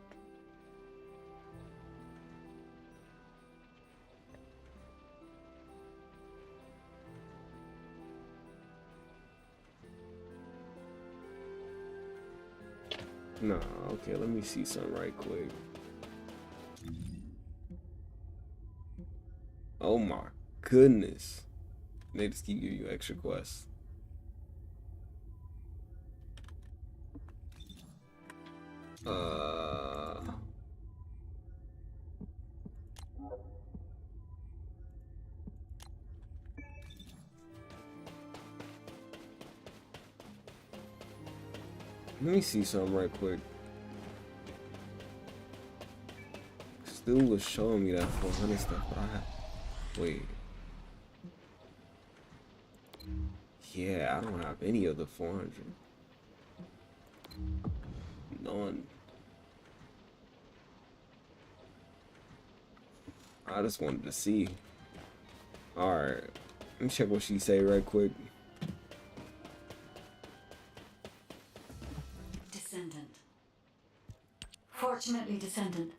No, okay, let me see something right quick. Oh my goodness. They just keep giving you extra quests. Let me see something right quick. Still was showing me that 400 stuff, but wait. Yeah, I don't have any of the 400. None. I just wanted to see. Alright. Let me check what she say right quick. Descendant. Fortunately, Descendant,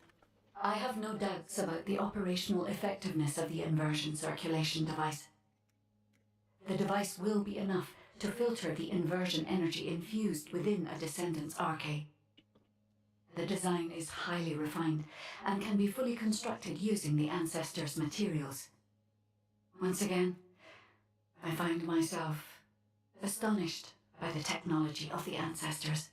I have no doubts about the operational effectiveness of the inversion circulation device. The device will be enough to filter the inversion energy infused within a Descendant's arcade. The design is highly refined and can be fully constructed using the Ancestors' materials. Once again, I find myself astonished by the technology of the Ancestors.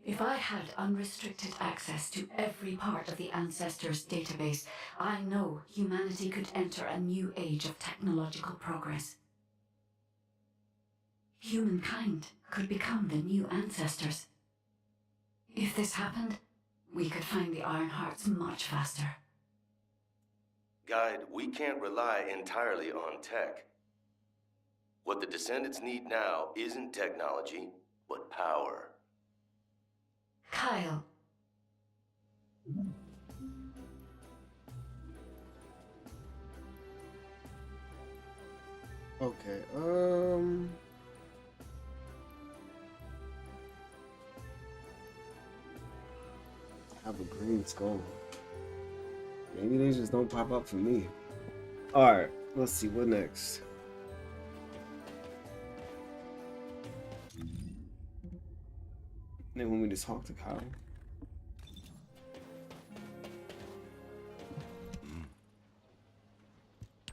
If I had unrestricted access to every part of the Ancestors' database, I know humanity could enter a new age of technological progress. Humankind could become the new Ancestors. If this happened, we could find the Iron Hearts much faster. Guide, we can't rely entirely on tech. What the Descendants need now isn't technology, but power. Kyle. Okay, I have a green skull. Maybe they just don't pop up for me. Alright, let's see, what next? They want me to talk to Kyle.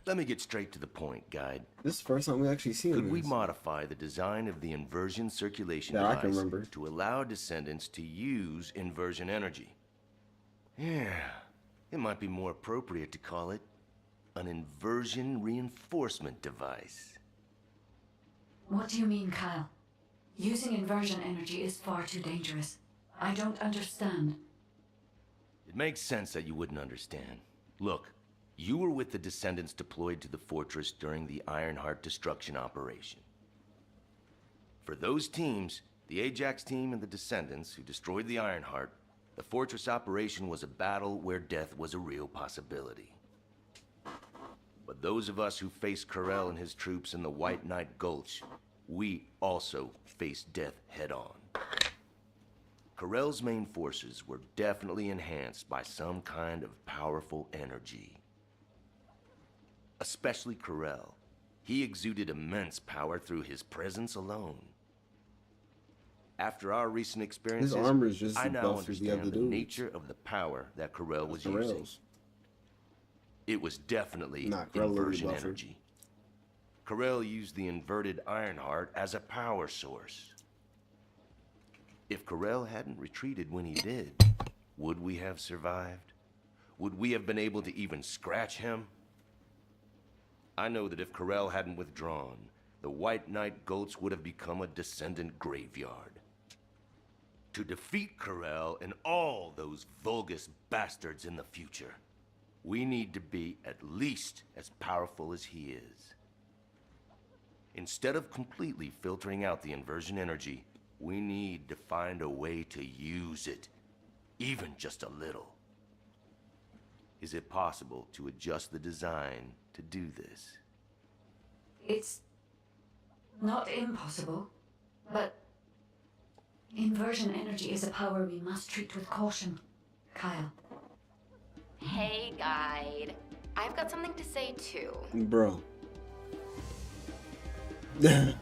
Let me get straight to the point, Guide. This is the first time we actually see him. Could we modify the design of the inversion circulation Yeah, I device can remember. to allow Descendants to use inversion energy? Yeah, it might be more appropriate to call it an inversion reinforcement device. What do you mean, Kyle? Using inversion energy is far too dangerous. I don't understand. It makes sense that you wouldn't understand. Look, you were with the Descendants deployed to the fortress during the Ironheart destruction operation. For those teams, the Ajax team and the Descendants who destroyed the Ironheart, the fortress operation was a battle where death was a real possibility. But those of us who faced Corell and his troops in the White Knight Gulch, we also faced death head-on. Corell's main forces were definitely enhanced by some kind of powerful energy. Especially Corell. He exuded immense power through his presence alone. After our recent experiences, His armor is just I as now buff as the other understand the dudes. nature of the power that Corell was using. Corell's. It was definitely Nah, Corell really inversion buffer. energy. Corell used the inverted Ironheart as a power source. If Corell hadn't retreated when he did, would we have survived? Would we have been able to even scratch him? I know that if Corell hadn't withdrawn, the White Knight Gulch would have become a Descendant graveyard. To defeat Corell and all those Vulgus bastards in the future, we need to be at least as powerful as he is. Instead of completely filtering out the inversion energy, we need to find a way to use it, even just a little. Is it possible to adjust the design to do this? It's not impossible, but inversion energy is a power we must treat with caution. Kyle. Hey, Guide. I've got something to say too. Bro. You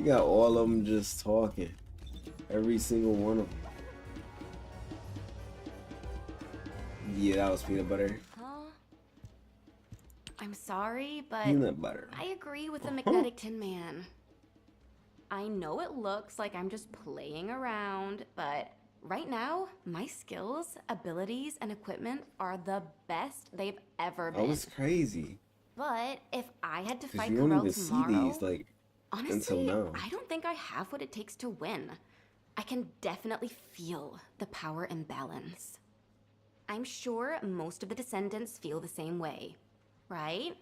got all of them just talking. Every single one of them. Yeah, that was peanut butter. Huh? I'm sorry, but Peanut butter. I agree with the Magnetic Tin Man. I know it looks like I'm just playing around, but right now, my skills, abilities, and equipment are the best they've ever been. That was crazy. But if I had to Because fight you don't Corell even see tomorrow, these, like, honestly, until now. I don't think I have what it takes to win. I can definitely feel the power imbalance. I'm sure most of the Descendants feel the same way, right?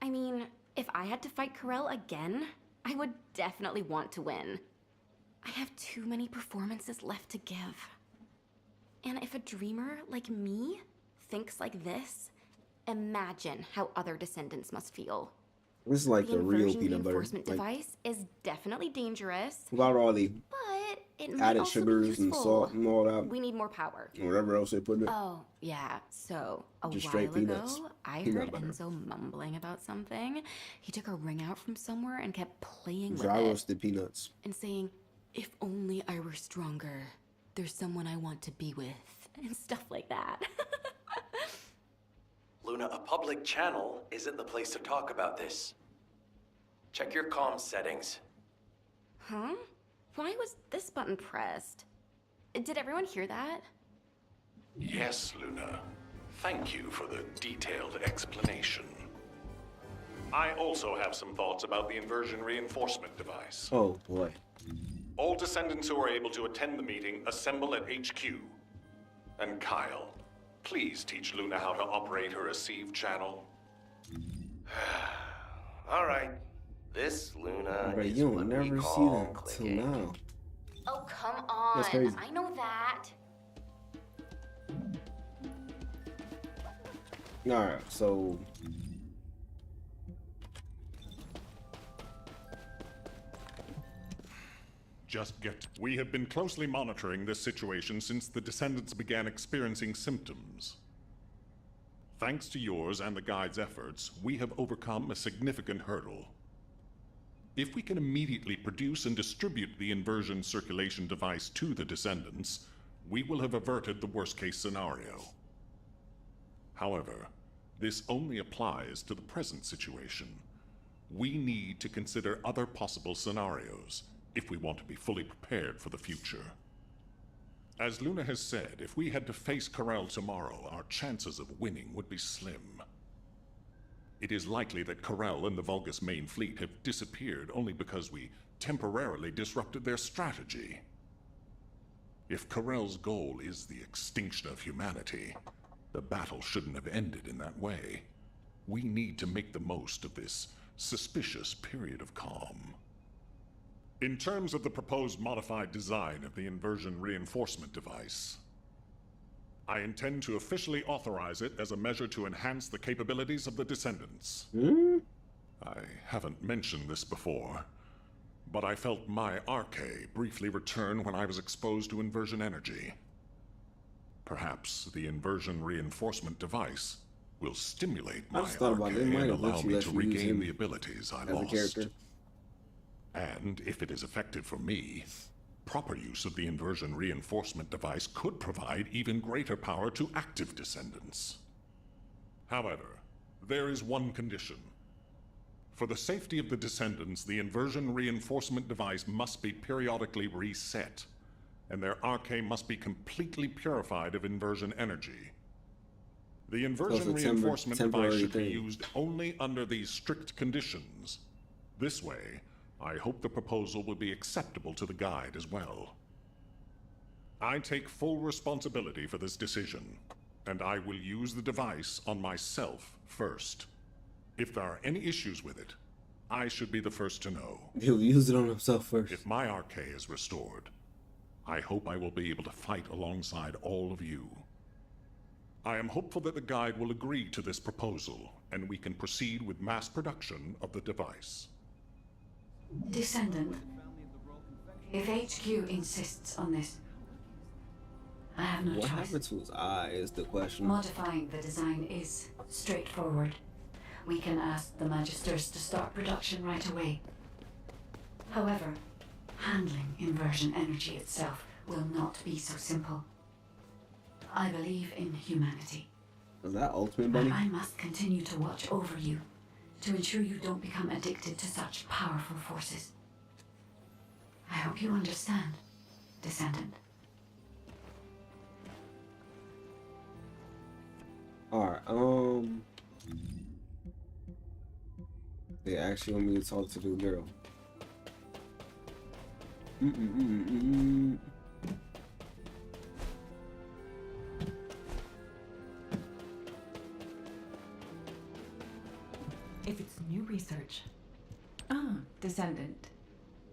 I mean, if I had to fight Corell again, I would definitely want to win. I have too many performances left to give. And if a dreamer like me thinks like this, imagine how other Descendants must feel. This is like the real inversion peanut butter. reinforcement Like, device is definitely dangerous, without all the but it might added also be sugars useful. and salt and all that. We need more power. Whatever else they put in it. Oh, yeah. So, a Just while straight peanuts. ago, I Peanut heard butter. Enzo mumbling about something. He took a ring out from somewhere and kept playing with Dry it roasted peanuts. and saying, "If only I were stronger. There's someone I want to be with," and stuff like that. Luna, a public channel isn't the place to talk about this. Check your comm settings. Huh? Why was this button pressed? Did everyone hear that? Yes, Luna. Thank you for the detailed explanation. I also have some thoughts about the inversion reinforcement device. Oh boy. All Descendants who are able to attend the meeting assemble at HQ. And Kyle, please teach Luna how to operate her receive channel? All right. This, Luna, Bro, is you what don't we never see call them till clicking. now. Oh, come on. That's crazy. I know that. Alright, so We have been closely monitoring this situation since the Descendants began experiencing symptoms. Thanks to yours and the Guide's efforts, we have overcome a significant hurdle. If we can immediately produce and distribute the inversion circulation device to the Descendants, we will have averted the worst-case scenario. However, this only applies to the present situation. We need to consider other possible scenarios if we want to be fully prepared for the future. As Luna has said, if we had to face Corel tomorrow, our chances of winning would be slim. It is likely that Corel and the Vulgus main fleet have disappeared only because we temporarily disrupted their strategy. If Corel's goal is the extinction of humanity, the battle shouldn't have ended in that way. We need to make the most of this suspicious period of calm. In terms of the proposed modified design of the inversion reinforcement device, I intend to officially authorize it as a measure to enhance the capabilities of the Descendants. I haven't mentioned this before, but I felt my arche briefly return when I was exposed to inversion energy. Perhaps the inversion reinforcement device will stimulate my just thought about it. They arche might and have allow literally me to let you use regain him the abilities I as a lost. character. And if it is effective for me, proper use of the inversion reinforcement device could provide even greater power to active Descendants. However, there is one condition. For the safety of the Descendants, the inversion reinforcement device must be periodically reset, and their arche must be completely purified of inversion energy. The inversion reinforcement device should be used only under these strict conditions. This way, I hope the proposal will be acceptable to the Guide as well. I take full responsibility for this decision, and I will use the device on myself first. If there are any issues with it, I should be the first to know. He'll use it on himself first. If my arche is restored, I hope I will be able to fight alongside all of you. I am hopeful that the Guide will agree to this proposal, and we can proceed with mass production of the device. Descendant, if HQ insists on this, I have no What choice. happened to his eye is the question. Modifying the design is straightforward. We can ask the Magisters to start production right away. However, handling inversion energy itself will not be so simple. I believe in humanity. Is that Ultimate But Bunny? I must continue to watch over you, to ensure you don't become addicted to such powerful forces. I hope you understand, Descendant. Alright, they actually want me to talk to the girl. If it's new research. Descendant.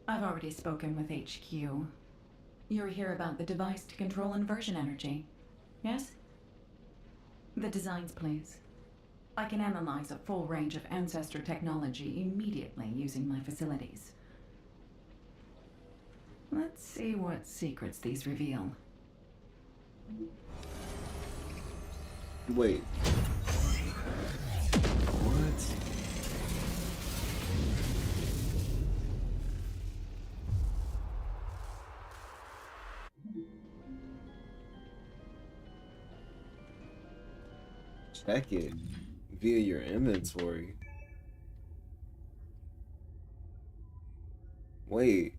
I've already spoken with HQ. You're here about the device to control inversion energy, yes? The designs, please. I can analyze a full range of ancestor technology immediately using my facilities. Let's see what secrets these reveal. Wait. What? Check it via your inventory. Wait.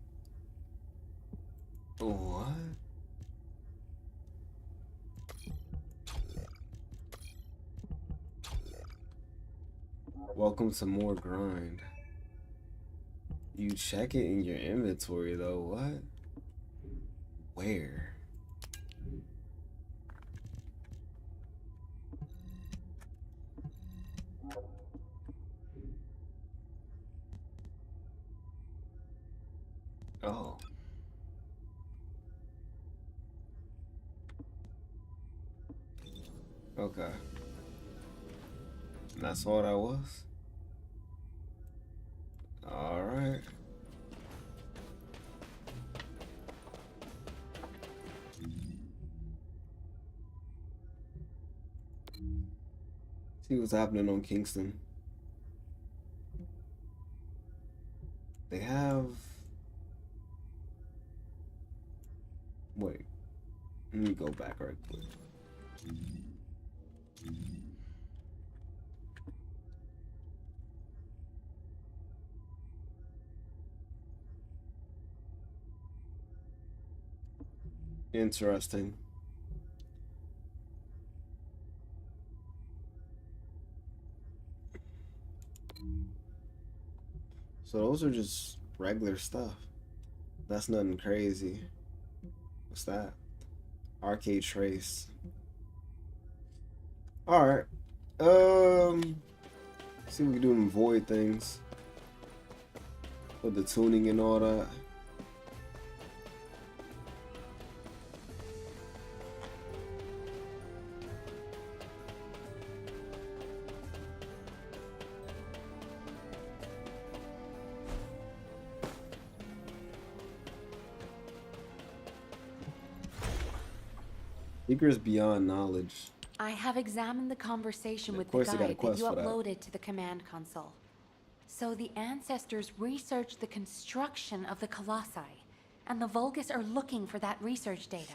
What? Welcome to more grind. You check it in your inventory though, what? Where? Okay. And that's all that was? Alright. See what's happening on Kingston. They have... Wait. Let me go back right quick. Interesting. So those are just regular stuff. That's nothing crazy. What's that? Arcade Trace. Alright. See what we can do in void things. With the tuning and all that. Secrets beyond knowledge. I have examined the conversation with Of the course they got a guide that quest you for that. uploaded to the command console. So the ancestors researched the construction of the Colossi, and the Vulgus are looking for that research data.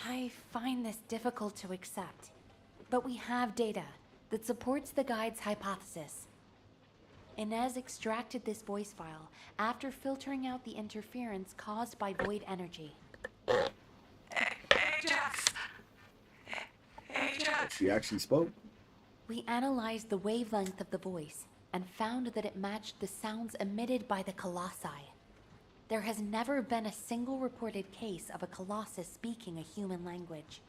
I find this difficult to accept, but we have data that supports the guide's hypothesis. Inez extracted this voice file after filtering out the interference caused by void energy. She actually spoke. We analyzed the wavelength of the voice and found that it matched the sounds emitted by the Colossi. There has never been a single reported case of a Colossus speaking a human language.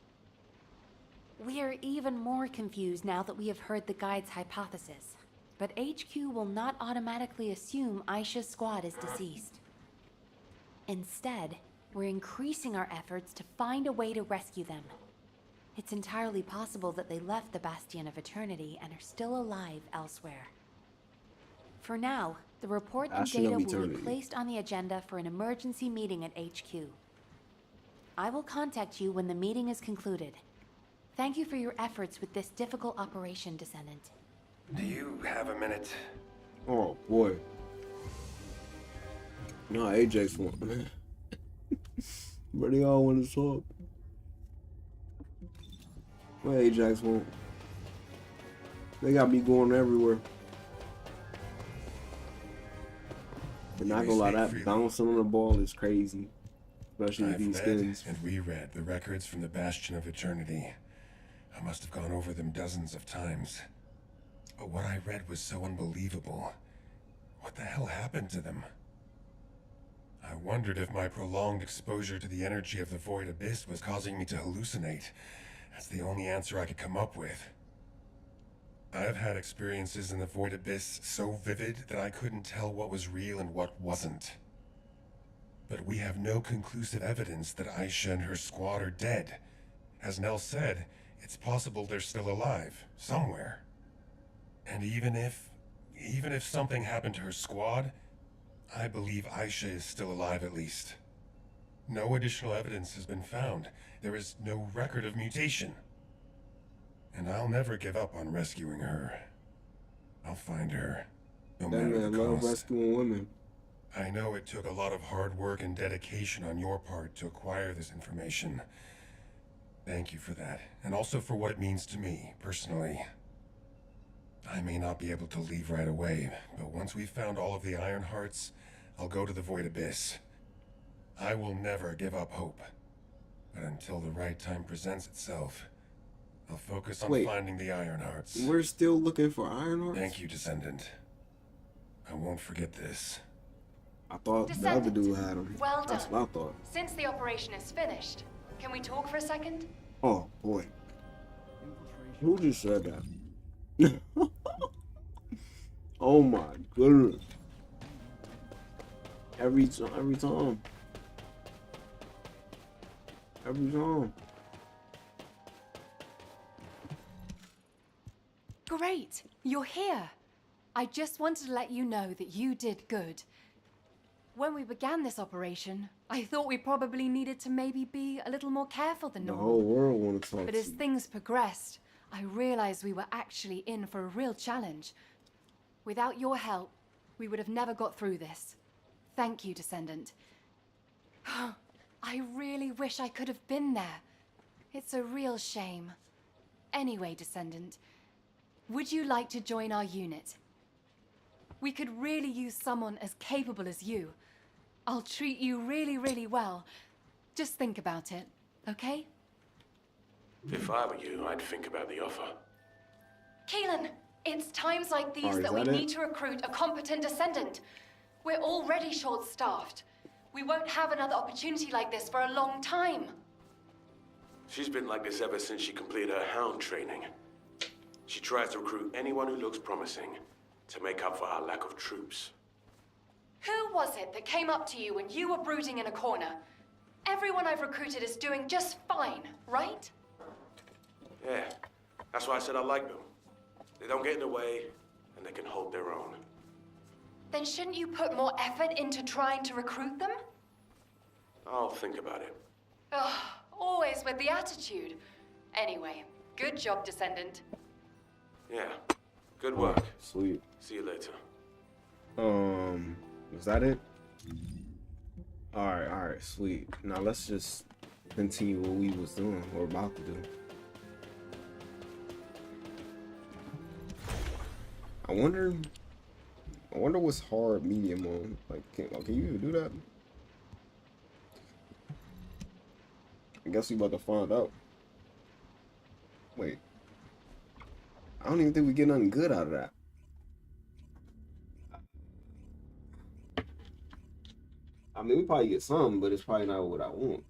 We are even more confused now that we have heard the guide's hypothesis, but HQ will not automatically assume Aisha's squad is deceased. Instead, we're increasing our efforts to find a way to rescue them. It's entirely possible that they left the Bastion of Eternity and are still alive elsewhere. For now, the report and Bastion data of will be Eternity. placed on the agenda for an emergency meeting at HQ. I will contact you when the meeting is concluded. Thank you for your efforts with this difficult operation, Descendant. Do you have a minute? Oh boy. No, Ajax won't. But they all want to talk. Well, Ajax won't. They got me going everywhere. But not gonna lie, that bouncing on the ball is crazy. Especially with I've these read skins. and reread the records from the Bastion of Eternity. I must have gone over them dozens of times. But what I read was so unbelievable. What the hell happened to them? I wondered if my prolonged exposure to the energy of the Void Abyss was causing me to hallucinate. That's the only answer I could come up with. I've had experiences in the Void Abyss so vivid that I couldn't tell what was real and what wasn't. But we have no conclusive evidence that Aisha and her squad are dead. As Nell said, it's possible they're still alive, somewhere. And even if something happened to her squad, I believe Aisha is still alive at least. No additional evidence has been found. There is no record of mutation. And I'll never give up on rescuing her. I'll find her, no That matter man the love cost. rescuing women. I know it took a lot of hard work and dedication on your part to acquire this information. Thank you for that, and also for what it means to me, personally. I may not be able to leave right away, but once we've found all of the Iron Hearts, I'll go to the Void Abyss. I will never give up hope. But until the right time presents itself, I'll focus on finding the Iron Hearts. We're still looking for Iron Hearts? Thank you, Descendant. I won't forget this. I thought the other dude had them. Well That's done. what I thought. Since the operation is finished, can we talk for a second? Oh boy. Who just said that? Oh my goodness. Every time. Every time. Great, you're here. I just wanted to let you know that you did good. When we began this operation, I thought we probably needed to maybe be a little more careful than The normal. whole world want to talk But to as you. things progressed, I realized we were actually in for a real challenge. Without your help, we would have never got through this. Thank you, Descendant. I really wish I could have been there. It's a real shame. Anyway, Descendant, would you like to join our unit? We could really use someone as capable as you. I'll treat you really, really well. Just think about it, okay? If I were you, I'd think about the offer. Keelan, it's times like these Alright, that is we that it? need to recruit a competent Descendant. We're already short-staffed. We won't have another opportunity like this for a long time. She's been like this ever since she completed her hound training. She tries to recruit anyone who looks promising to make up for our lack of troops. Who was it that came up to you when you were brooding in a corner? Everyone I've recruited is doing just fine, right? Yeah, that's why I said I like them. They don't get in the way, and they can hold their own. Then shouldn't you put more effort into trying to recruit them? I'll think about it. Ugh, always with the attitude. Anyway, good job, Descendant. Yeah, good work. Sweet. See you later. Was that it? Alright, sweet. Now let's just continue what we was doing, what we're about to do. I wonder what's hard medium on. Like, can you even do that? I guess we about to find out. Wait. I don't even think we get nothing good out of that. I mean, we probably get some, but it's probably not what I want.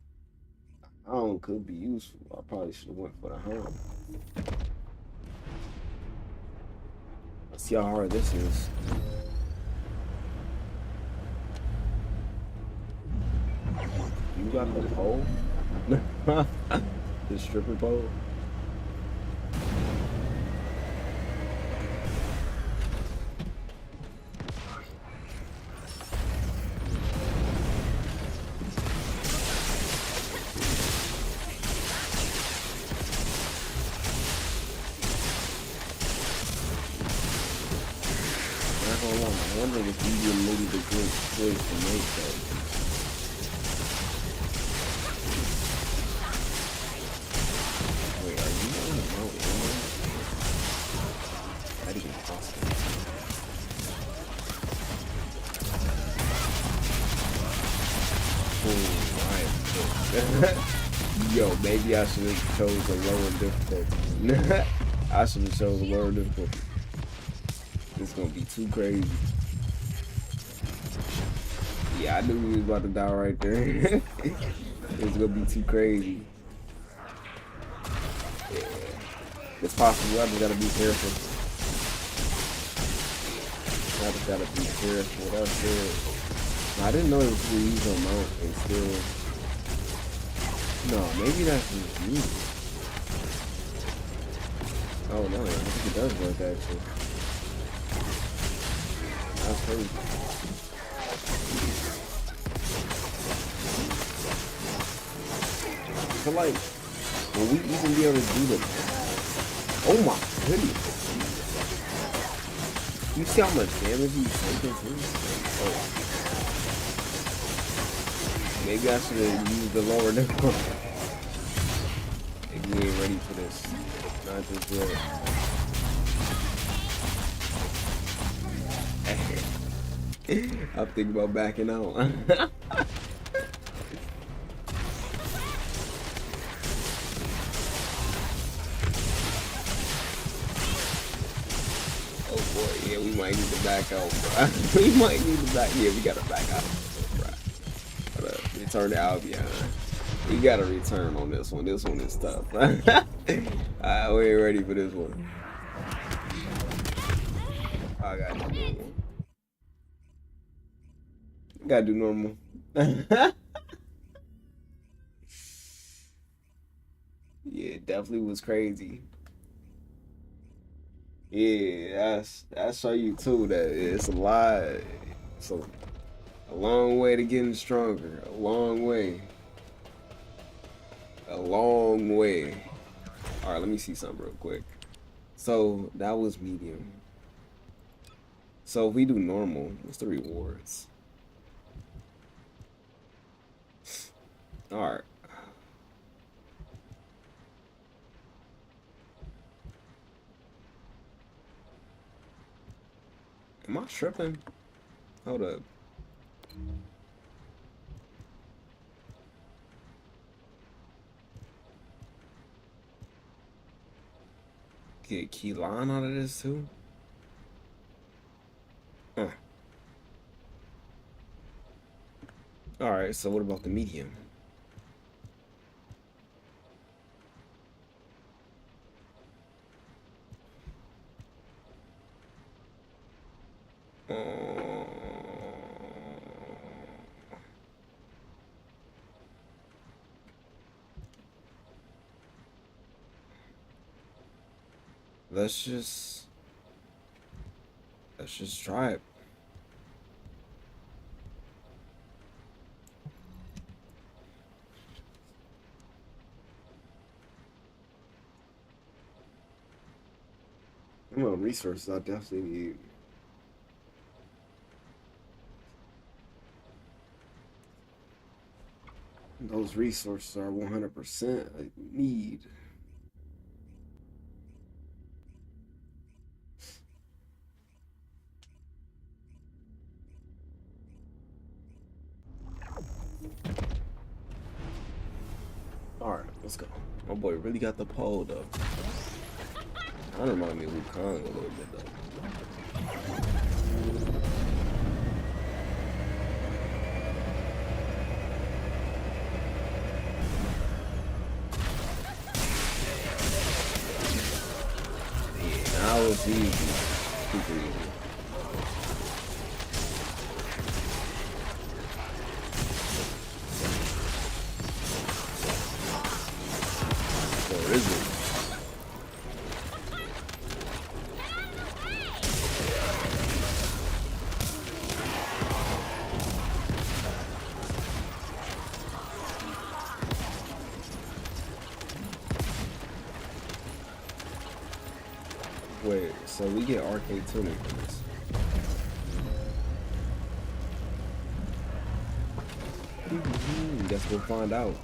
Hound could be useful. I probably should have went for the hound. Let's see how hard this is. You got the pole? The stripper pole? I wonder if you would maybe the good choice to make that. Wait, are you on the mountain? That even possible? Oh my. Yo, maybe I should have chose a lower difficulty. I should have chose a lower difficulty. It's gonna be too crazy. Yeah, I knew we was about to die right there. It's gonna be too crazy. Yeah. It's possible. I just gotta be careful. I just gotta be careful. That's it. I didn't know it was use on mount and still. No, maybe that's just you. Oh no, I think it does work actually. That's crazy. So like, will we even be able to do the? Oh my goodness! You see how much damage he's taking too? Oh. Maybe I should have used the lower difficulty. Maybe we ain't ready for this. Not just yet. I'm thinking about backing out. Oh boy, yeah, we might need to back out, bro. We might need to back. Yeah, we gotta back out, bro. Gotta return to Albion. We gotta return on this one. This one is tough. We ain't ready for this one. I gotta do normal. Gotta do normal. Yeah, it definitely was crazy. Yeah, that's show you too that it's a lot. It's a long way to getting stronger. A long way. A long way. All right, let me see something real quick. So that was medium. So if we do normal, what's the rewards? All right. Am I tripping? Hold up. Get key line out of this too? Huh. Alright, so what about the medium? Let's just try it. Well, resources I definitely need. Those resources are 100% I need. Alright, let's go. My boy really got the pole though. That remind me of Wukong a little bit though. Yeah, that was easy. Super easy. Or is it? Wait, so we get arcade tuning from this. Guess we'll find out.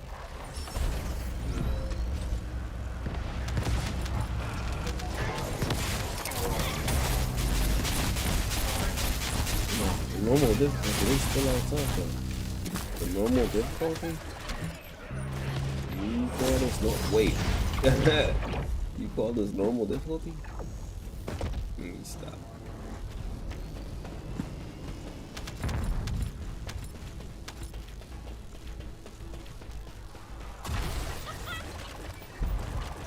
The normal difficulty is still on top though. The normal difficulty? You call this no wait. You call this normal difficulty? Let me stop.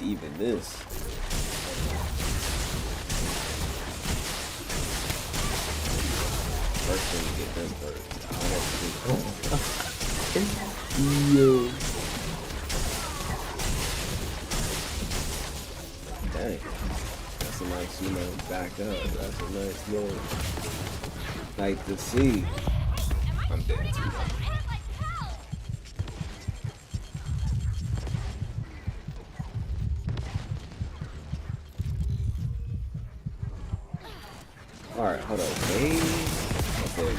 Even this. First thing to get them first. Yo. Dang. That's a nice, back up. That's a nice little sight to see. I'm dead too. Alright, hold up. Maybe. Okay.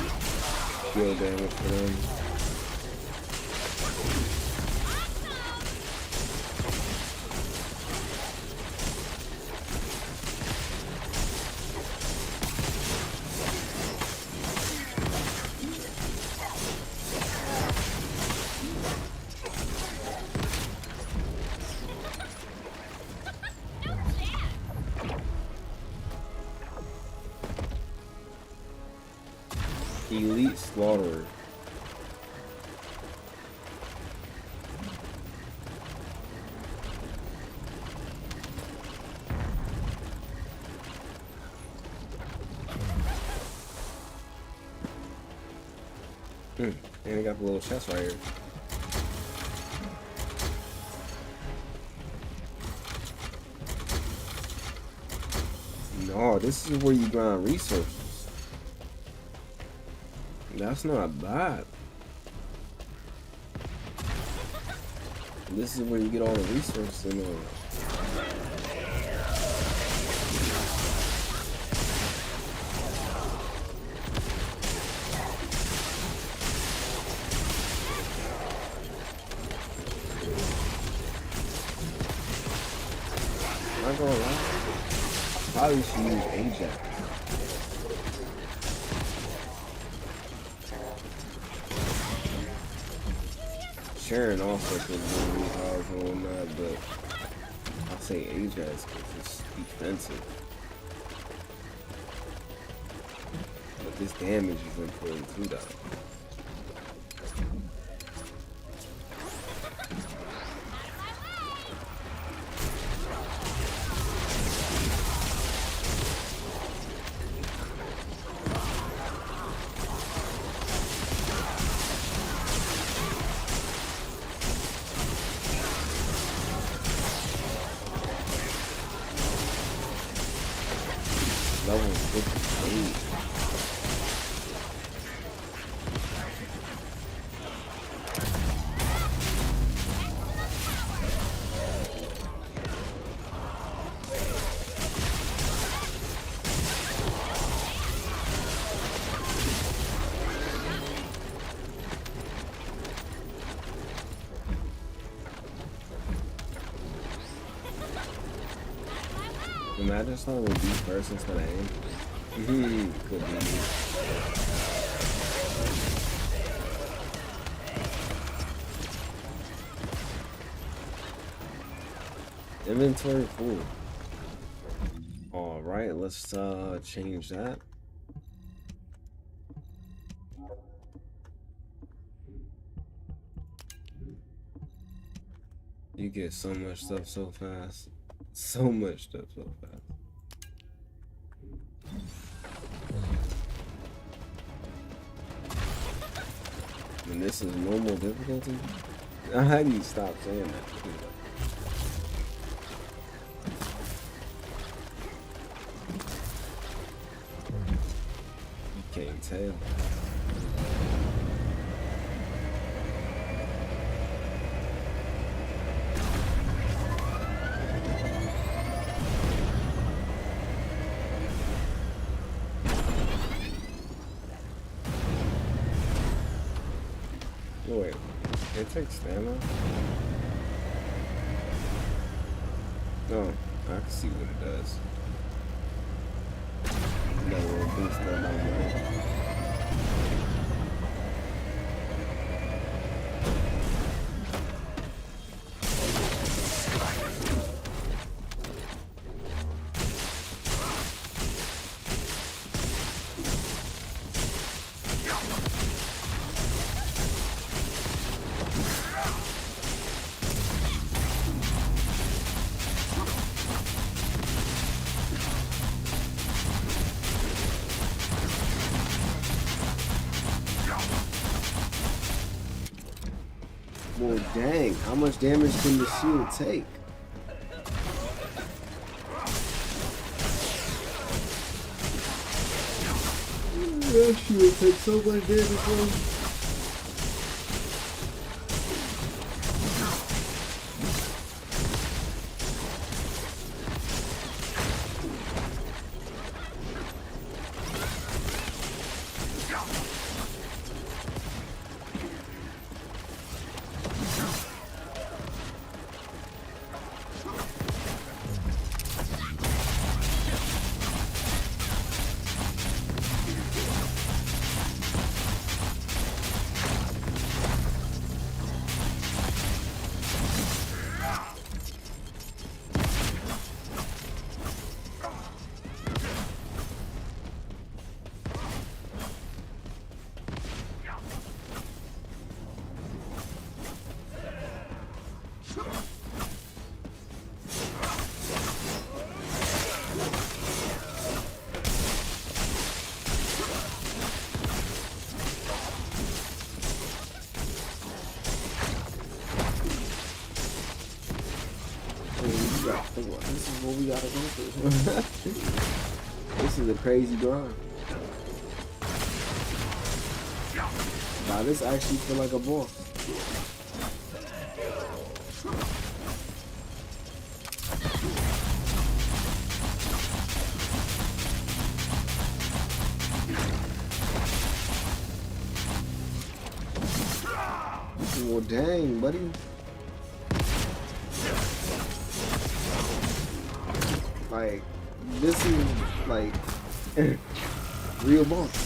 Shield damage for them. Elite Slaughterer. And I got the little chest right here. Oh, this is where you grind resources. That's not bad. This is where you get all the resources in order. I'm not gonna lie. Probably should use Ajax. Sharon also could do revives and whatnot, but I'll say Ajax because it's defensive. But this damage is important too, though. Level 58. Imagine starting with B first instead of A. Could be. Inventory full. Alright, let's change that. You get so much stuff so fast. So much stuff so fast. And this is normal difficulty? How do you stop saying that? You can't tell. Wait, it takes stamina? No, I can see what it does. That will boost that by Well, dang, how much damage can the shield take? That shield takes so much damage, bro. This is what we gotta go through. This is a crazy grind. Nah, this actually feel like a boss. Well, dang, buddy. Like, this is like real boss.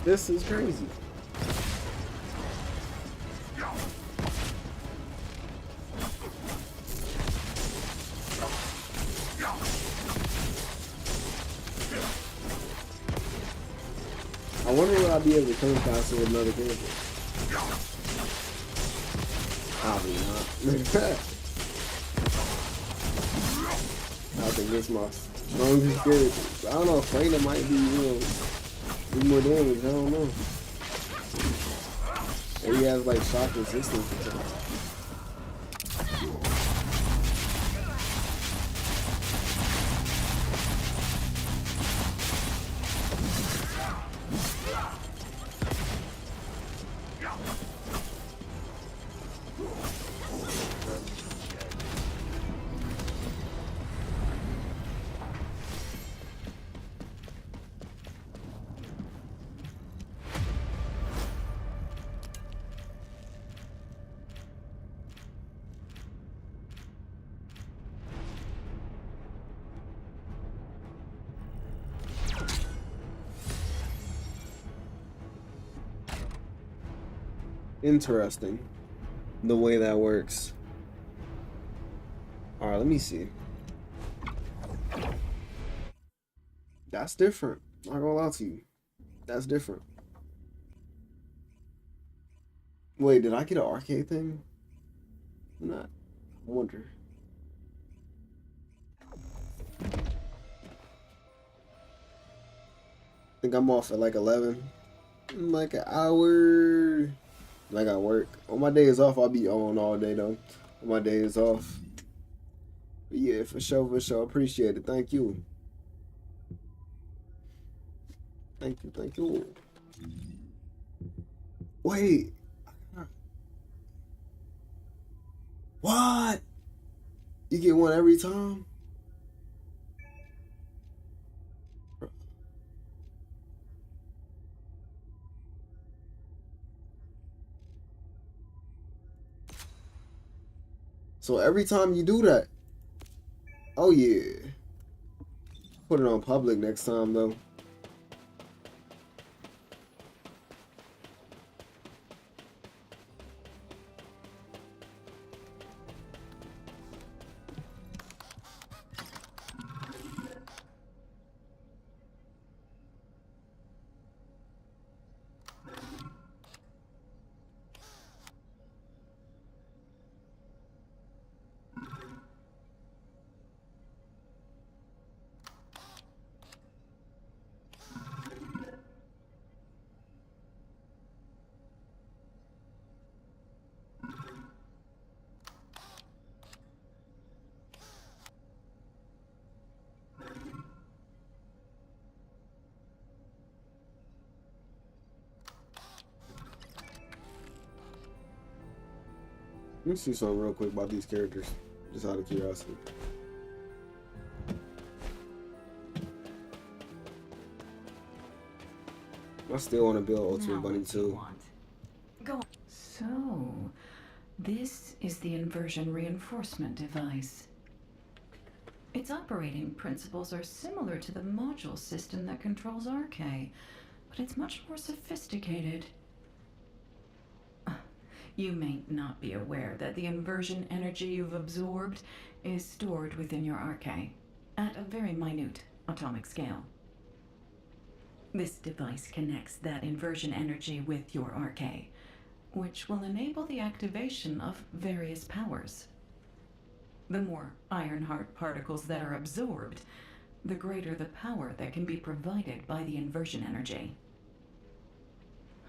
This is crazy. I wonder will I be able to come faster with another character. Probably not. I think this is my strongest character. I don't know, Freyna might be, do more damage, I don't know. Maybe he has like shock resistance or something. Interesting, the way that works. All right, let me see. That's different. I'm not gonna lie to you. That's different. Wait, did I get an arcade thing? Not. I wonder. I think I'm off at like 11. In like an hour. I got work. On my days off, I'll be on all day though. On my days off. But yeah, for sure, for sure. Appreciate it. Thank you. Thank you, thank you. Wait. What? You get one every time? So every time you do that. Oh yeah. Put it on public next time though. Let me see something real quick about these characters, just out of curiosity. I still want to build Ultimate Bunny too. Go on. So, this is the inversion reinforcement device. Its operating principles are similar to the module system that controls RK, but it's much more sophisticated. You may not be aware that the inversion energy you've absorbed is stored within your arche at a very minute atomic scale. This device connects that inversion energy with your arche, which will enable the activation of various powers. The more Ironheart particles that are absorbed, the greater the power that can be provided by the inversion energy.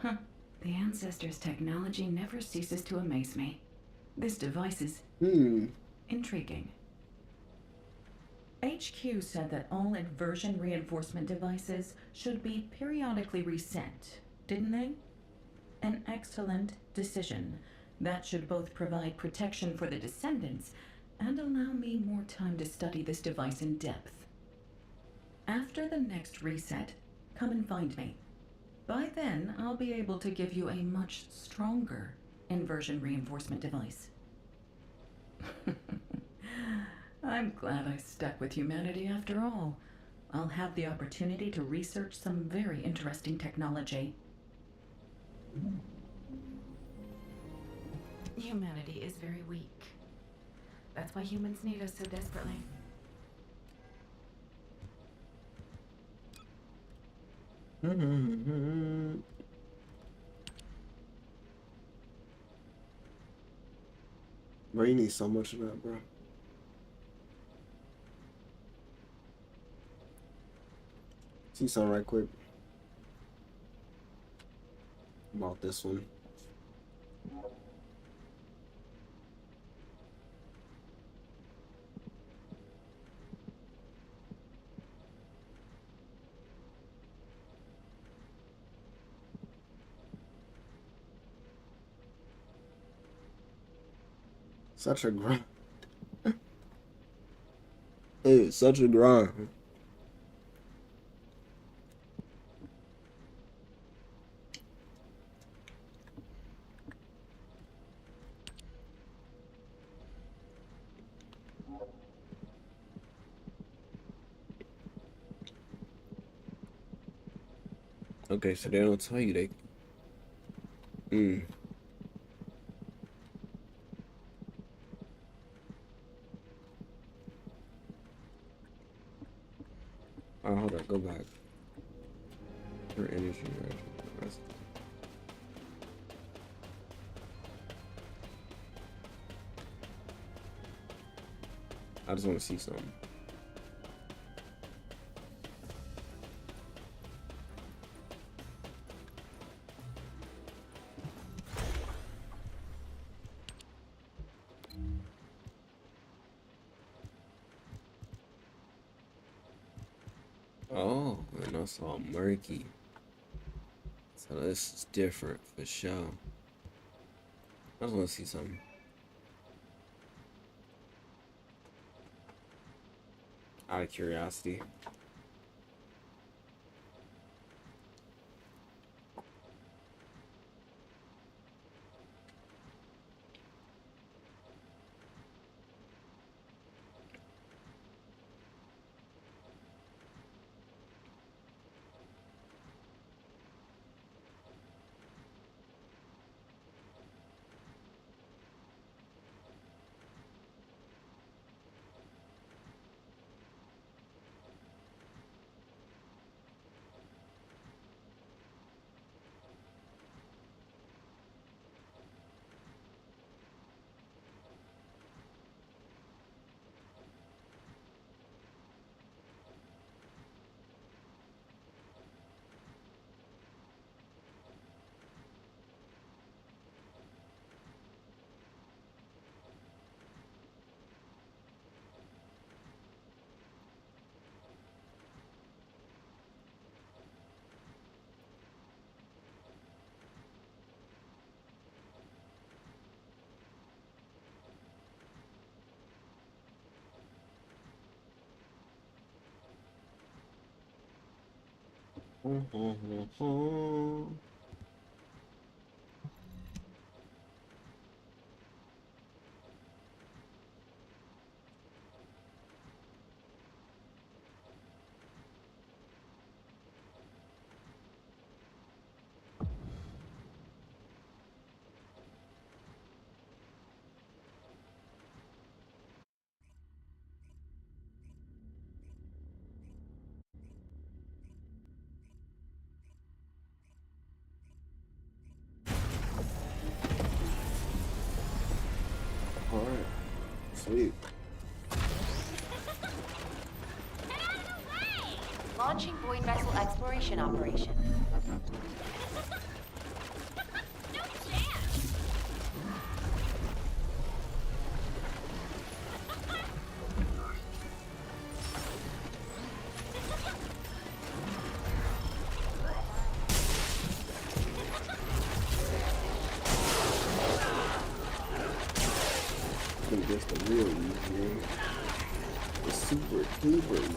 Huh. The Ancestors' technology never ceases to amaze me. This device is intriguing. HQ said that all inversion reinforcement devices should be periodically reset, didn't they? An excellent decision. That should both provide protection for the Descendants and allow me more time to study this device in depth. After the next reset, come and find me. By then, I'll be able to give you a much stronger inversion reinforcement device. I'm glad I stuck with humanity after all. I'll have the opportunity to research some very interesting technology. Humanity is very weak. That's why humans need us so desperately. Bro, you need so much of that, bro. See something right quick about this one. Such a grind. It's such a grind. Okay, so they don't tell you they. Oh, hold on, go back. For energy, right? I just want to see something. Oh, and that's all murky. So this is different for sure. I just want to see something. Out of curiosity. Sweet. Launching void vessel exploration operation. I think that's the real easy one. It's super duper easy.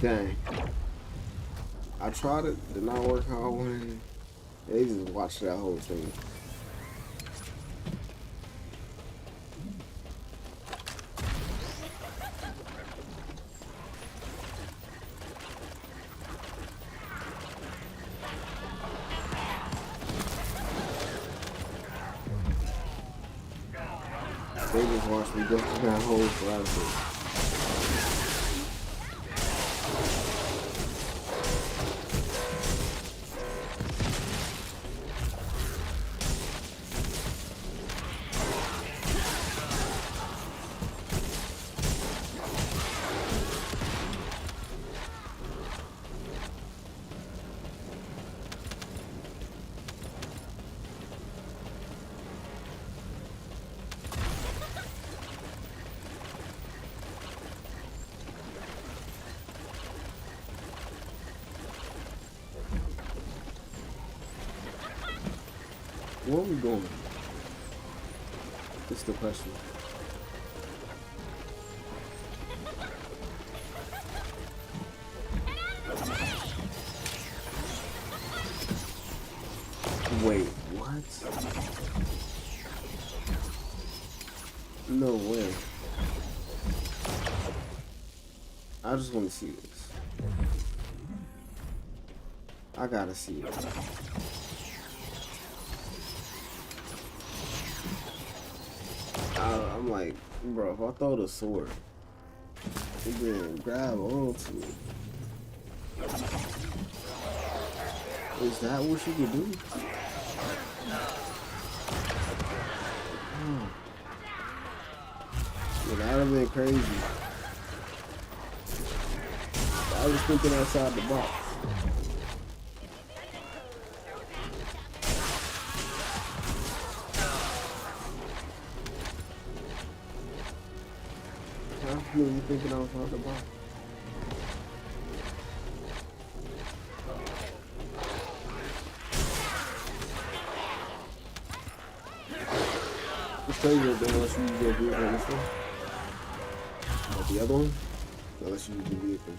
Dang. I tried it, did not work how I wanted. They just watched that whole thing. They just watched me go through that whole process. Where are we going? That's the question. Wait, what? No way. I just want to see this. I gotta see it. I'm like, bro, if I throw the sword, and then grab onto it, is that what she could do? Oh. Yeah, that would have been crazy. I was thinking outside the box. You were thinking outside the box. It's crazy that unless you use your vehicle on this one. But the other one, unless you use the vehicle.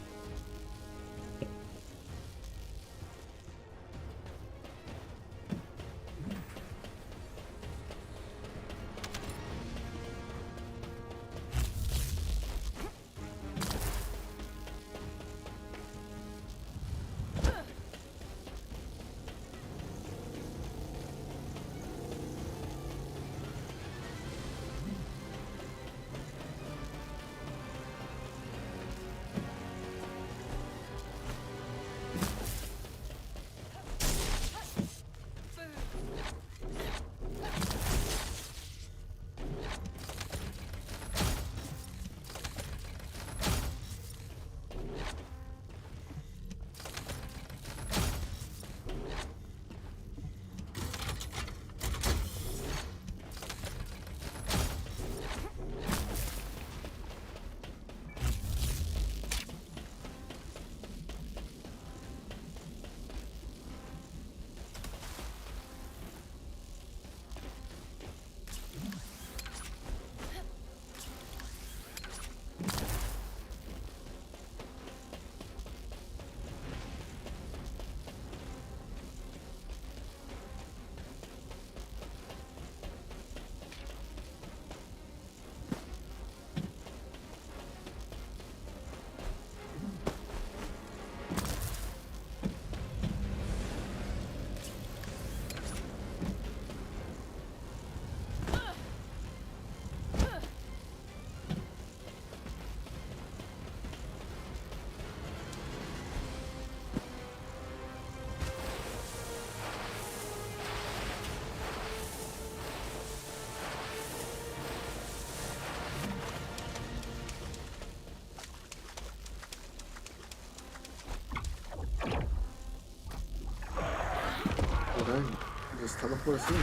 before soon.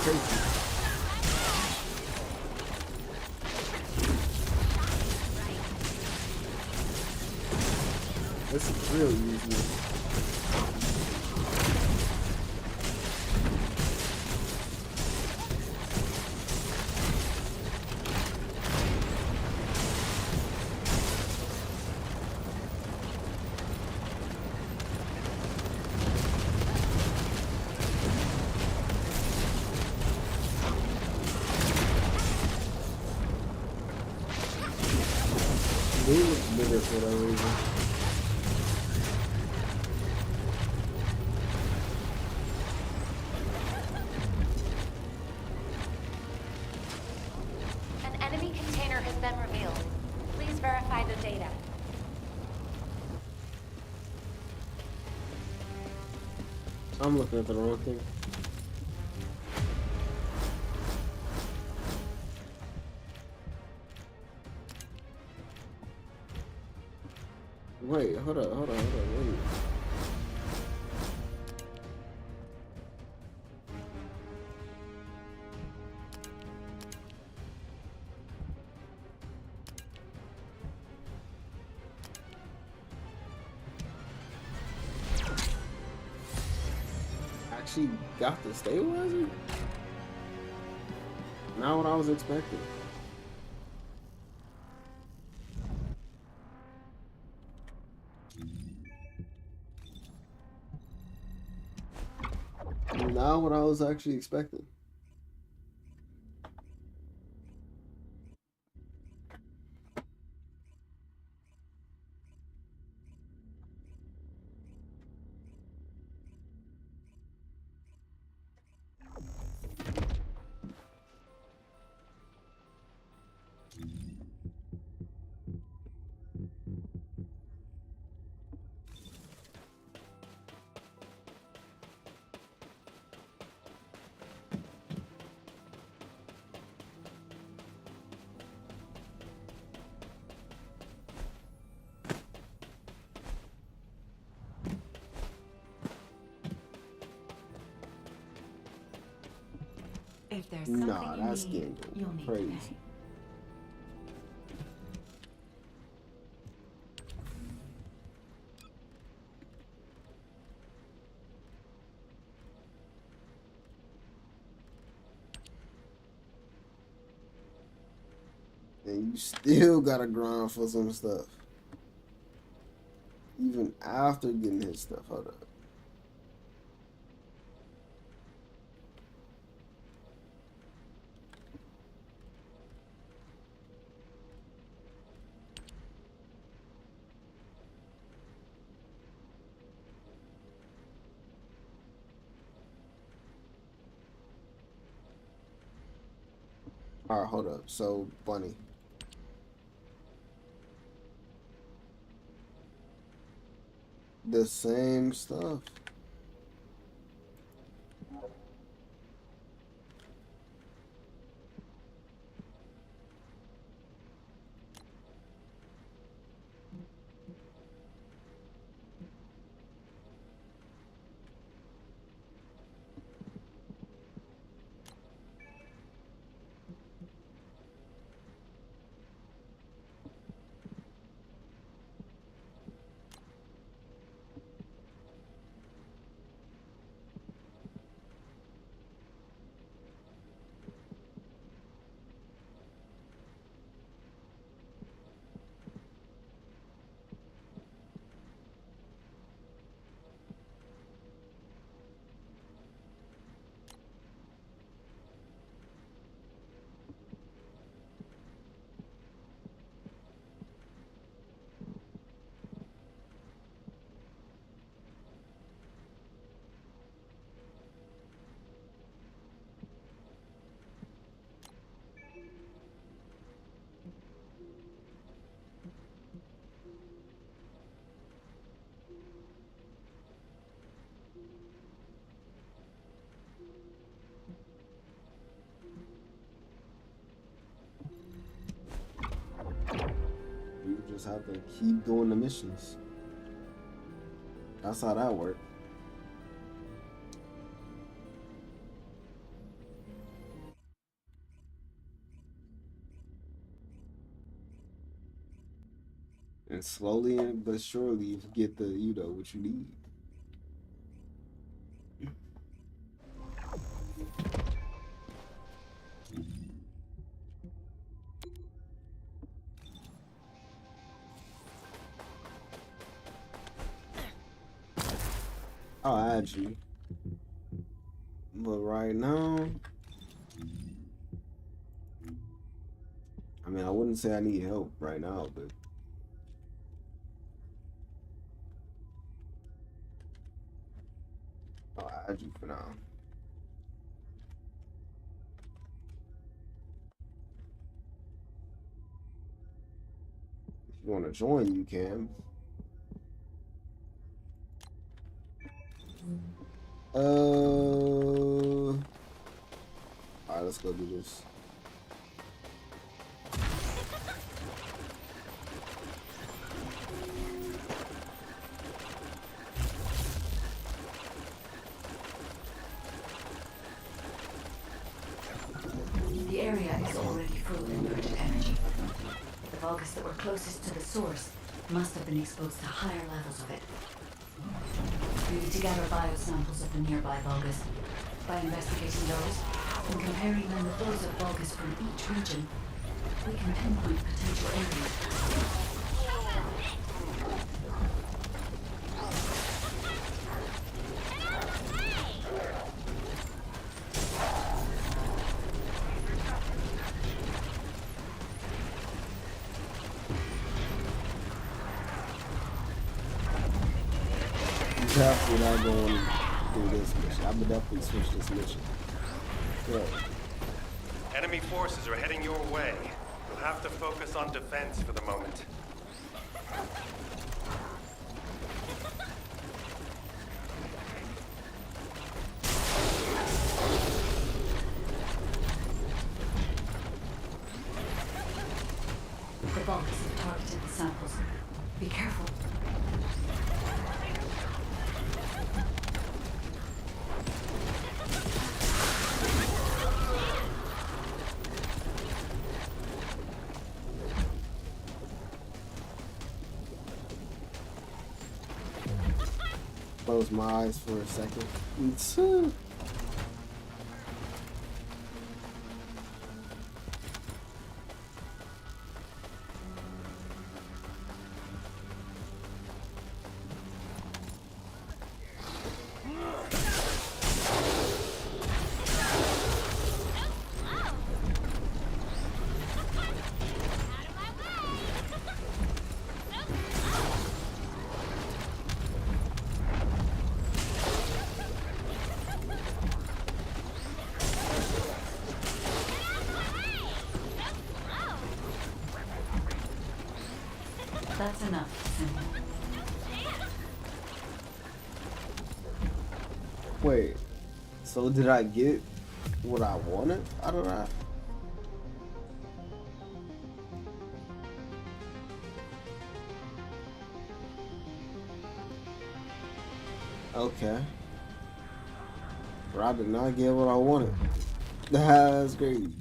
Crazy. This is really easy. They look bigger for that reason. An enemy container has been revealed. Please verify the data. I'm looking at the wrong thing. Wait, hold up, wait. Actually got the stabilizer? Not what I was expecting. Not what I was actually expecting. If there's something Nah, you that's need, getting you'll need crazy. today. And you still gotta grind for some stuff. Even after getting his stuff. Hold up. Alright, hold up. So, Bunny. The same stuff. You just have to keep doing the missions. That's how that works. And slowly but surely you get the, you know, what you need. I'll add you. But right now, I mean, I wouldn't say I need help right now, but I'll add you for now. If you want to join, you can. Alright, let's go do this. The area is already full of inverted energy. The Vulgus that were closest to the source must have been exposed to higher levels of it. We need to gather biosamples of the nearby Vulgus. By investigating those and comparing them with those of Vulgus from each region, we can pinpoint potential areas. Definitely not going to do this mission. I would definitely switch this mission. Yeah. Enemy forces are heading your way. You'll have to focus on defense for the moment. The Vulgus have targeted the samples. Be careful. Close my eyes for a second. That's enough, Descendant. Wait, so did I get what I wanted out of that? Okay. But I did not get what I wanted. That's crazy.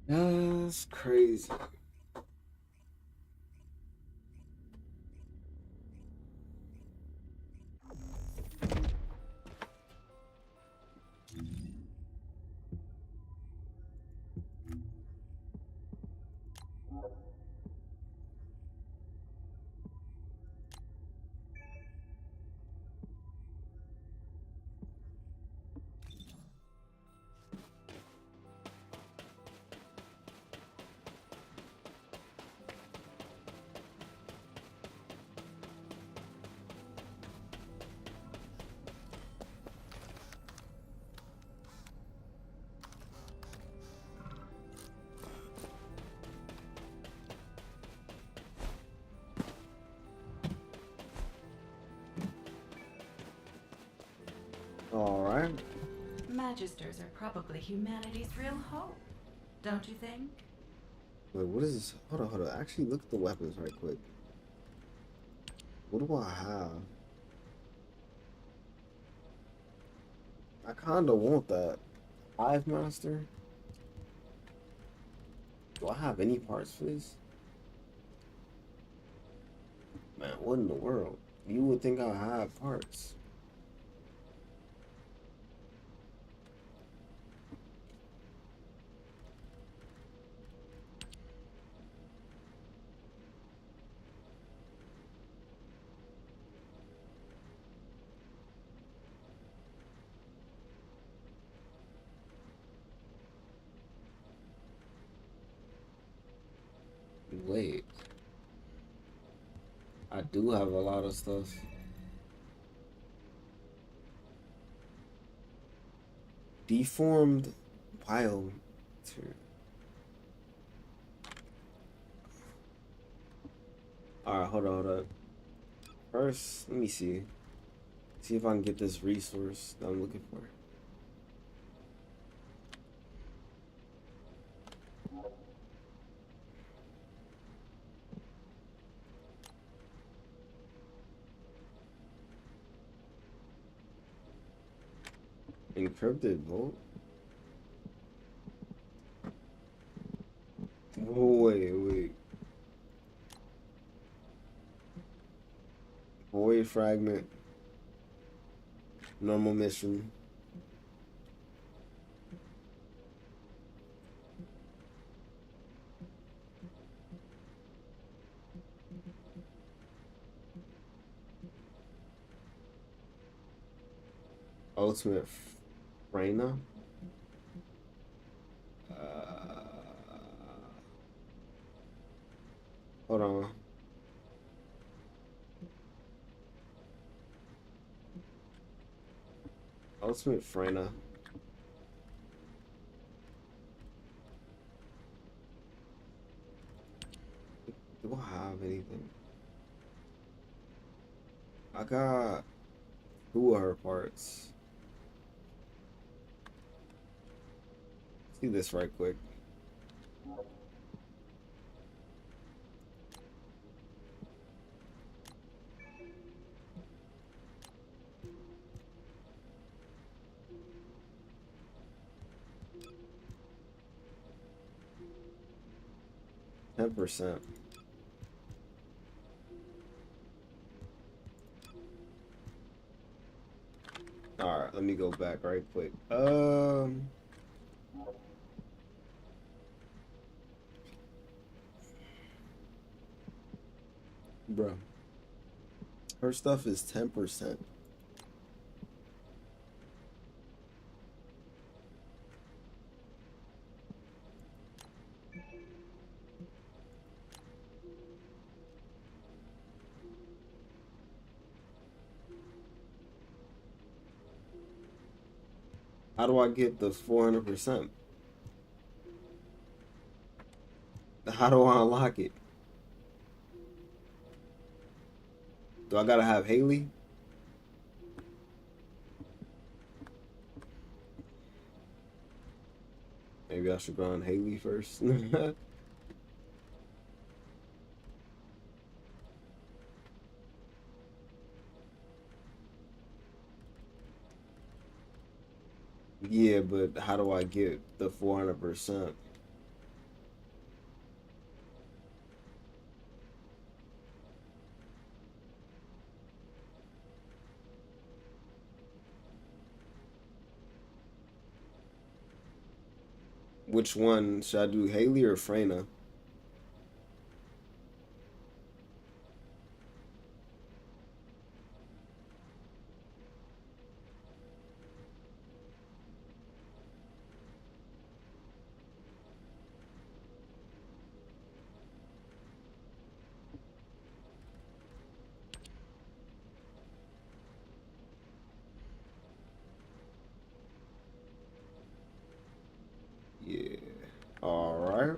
That's crazy. All right. Magisters are probably humanity's real hope. don't you think? Wait, what is this? Hold on, hold on. Actually, look at the weapons right quick. What do I have? I kinda want that. Hive Master? Do I have any parts for this? Man, what in the world? You would think I have parts. Wait. I do have a lot of stuff. Deformed biomaterial. Alright, hold on, hold on. First, let me see. See if I can get this resource that I'm looking for. Encrypted vault? Oh, wait. Void fragment. Normal mission. Ultimate Freyna. Hold on. Ultimate Freyna. Do I have anything? I got two of her parts. See this right quick. %. All right, let me go back right quick. Bro, her stuff is 10%. How do I get the 400%? How do I unlock it? Do I gotta have Haley? Maybe I should go on Haley first. Yeah, but how do I get the 400%? Which one should I do, Haley or Freyna? Yeah. All right.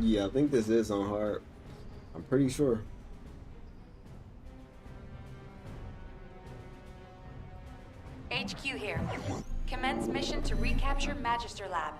Yeah, I think this is on hard. I'm pretty sure. HQ here. Commence mission to recapture Magister Lab.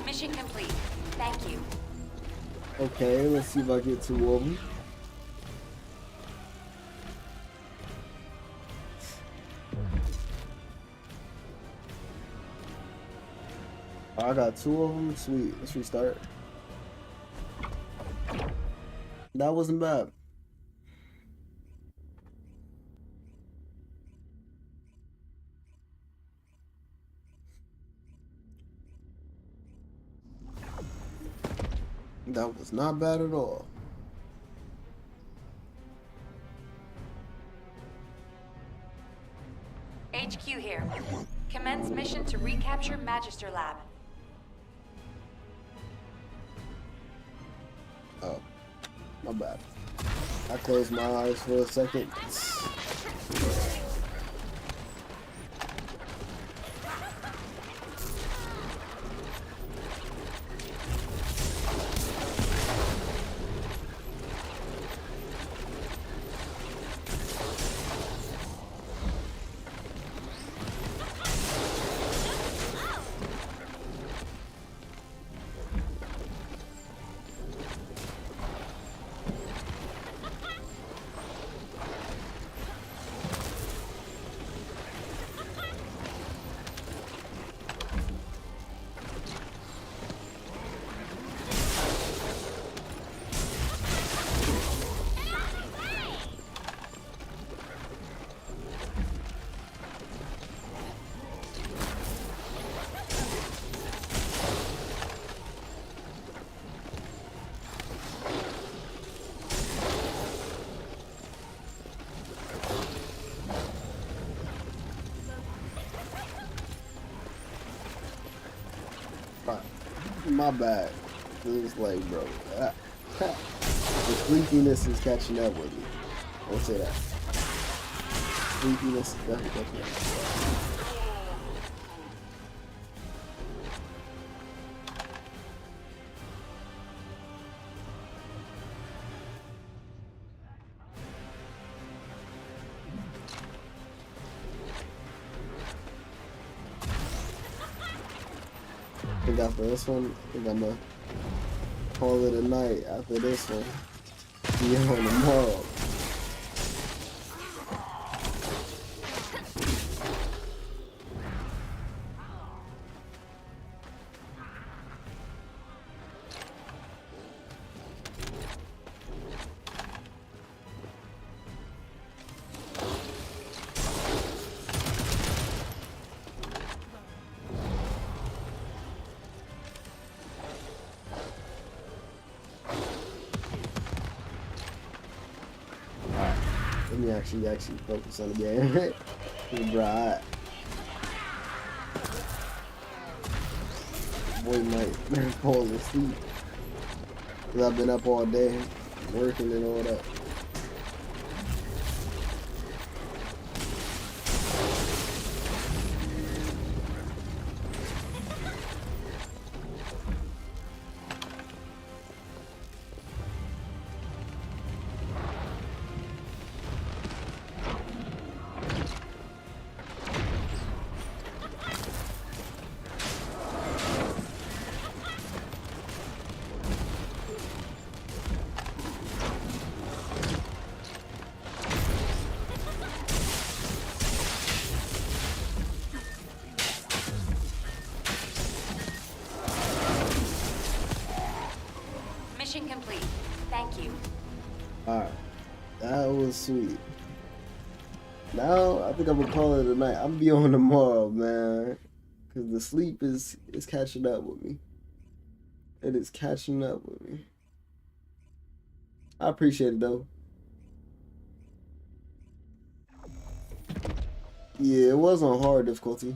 Mission complete. Thank you. Okay, let's see if I get two of them. I got two of them. Sweet. Let's restart. That wasn't bad. That was not bad at all. HQ here. Commence mission to recapture Magister Lab. Oh, my bad. I closed my eyes for a second. My bad. It was like, bro, the sleepiness is catching up with me. I won't say that. Sleepiness is definitely catching up. I think after this one, I think I'm gonna call it a night after this one. See you on tomorrow. Let me actually focus on the game. Right. Boy might fall asleep. Cause I've been up all day working and all that. Mission complete. Thank you. Alright. That was sweet. Now I think I'm gonna call it a night. I'm gonna be on tomorrow, man. Cause the sleep is catching up with me. It is catching up with me. I appreciate it though. Yeah, it was on hard difficulty.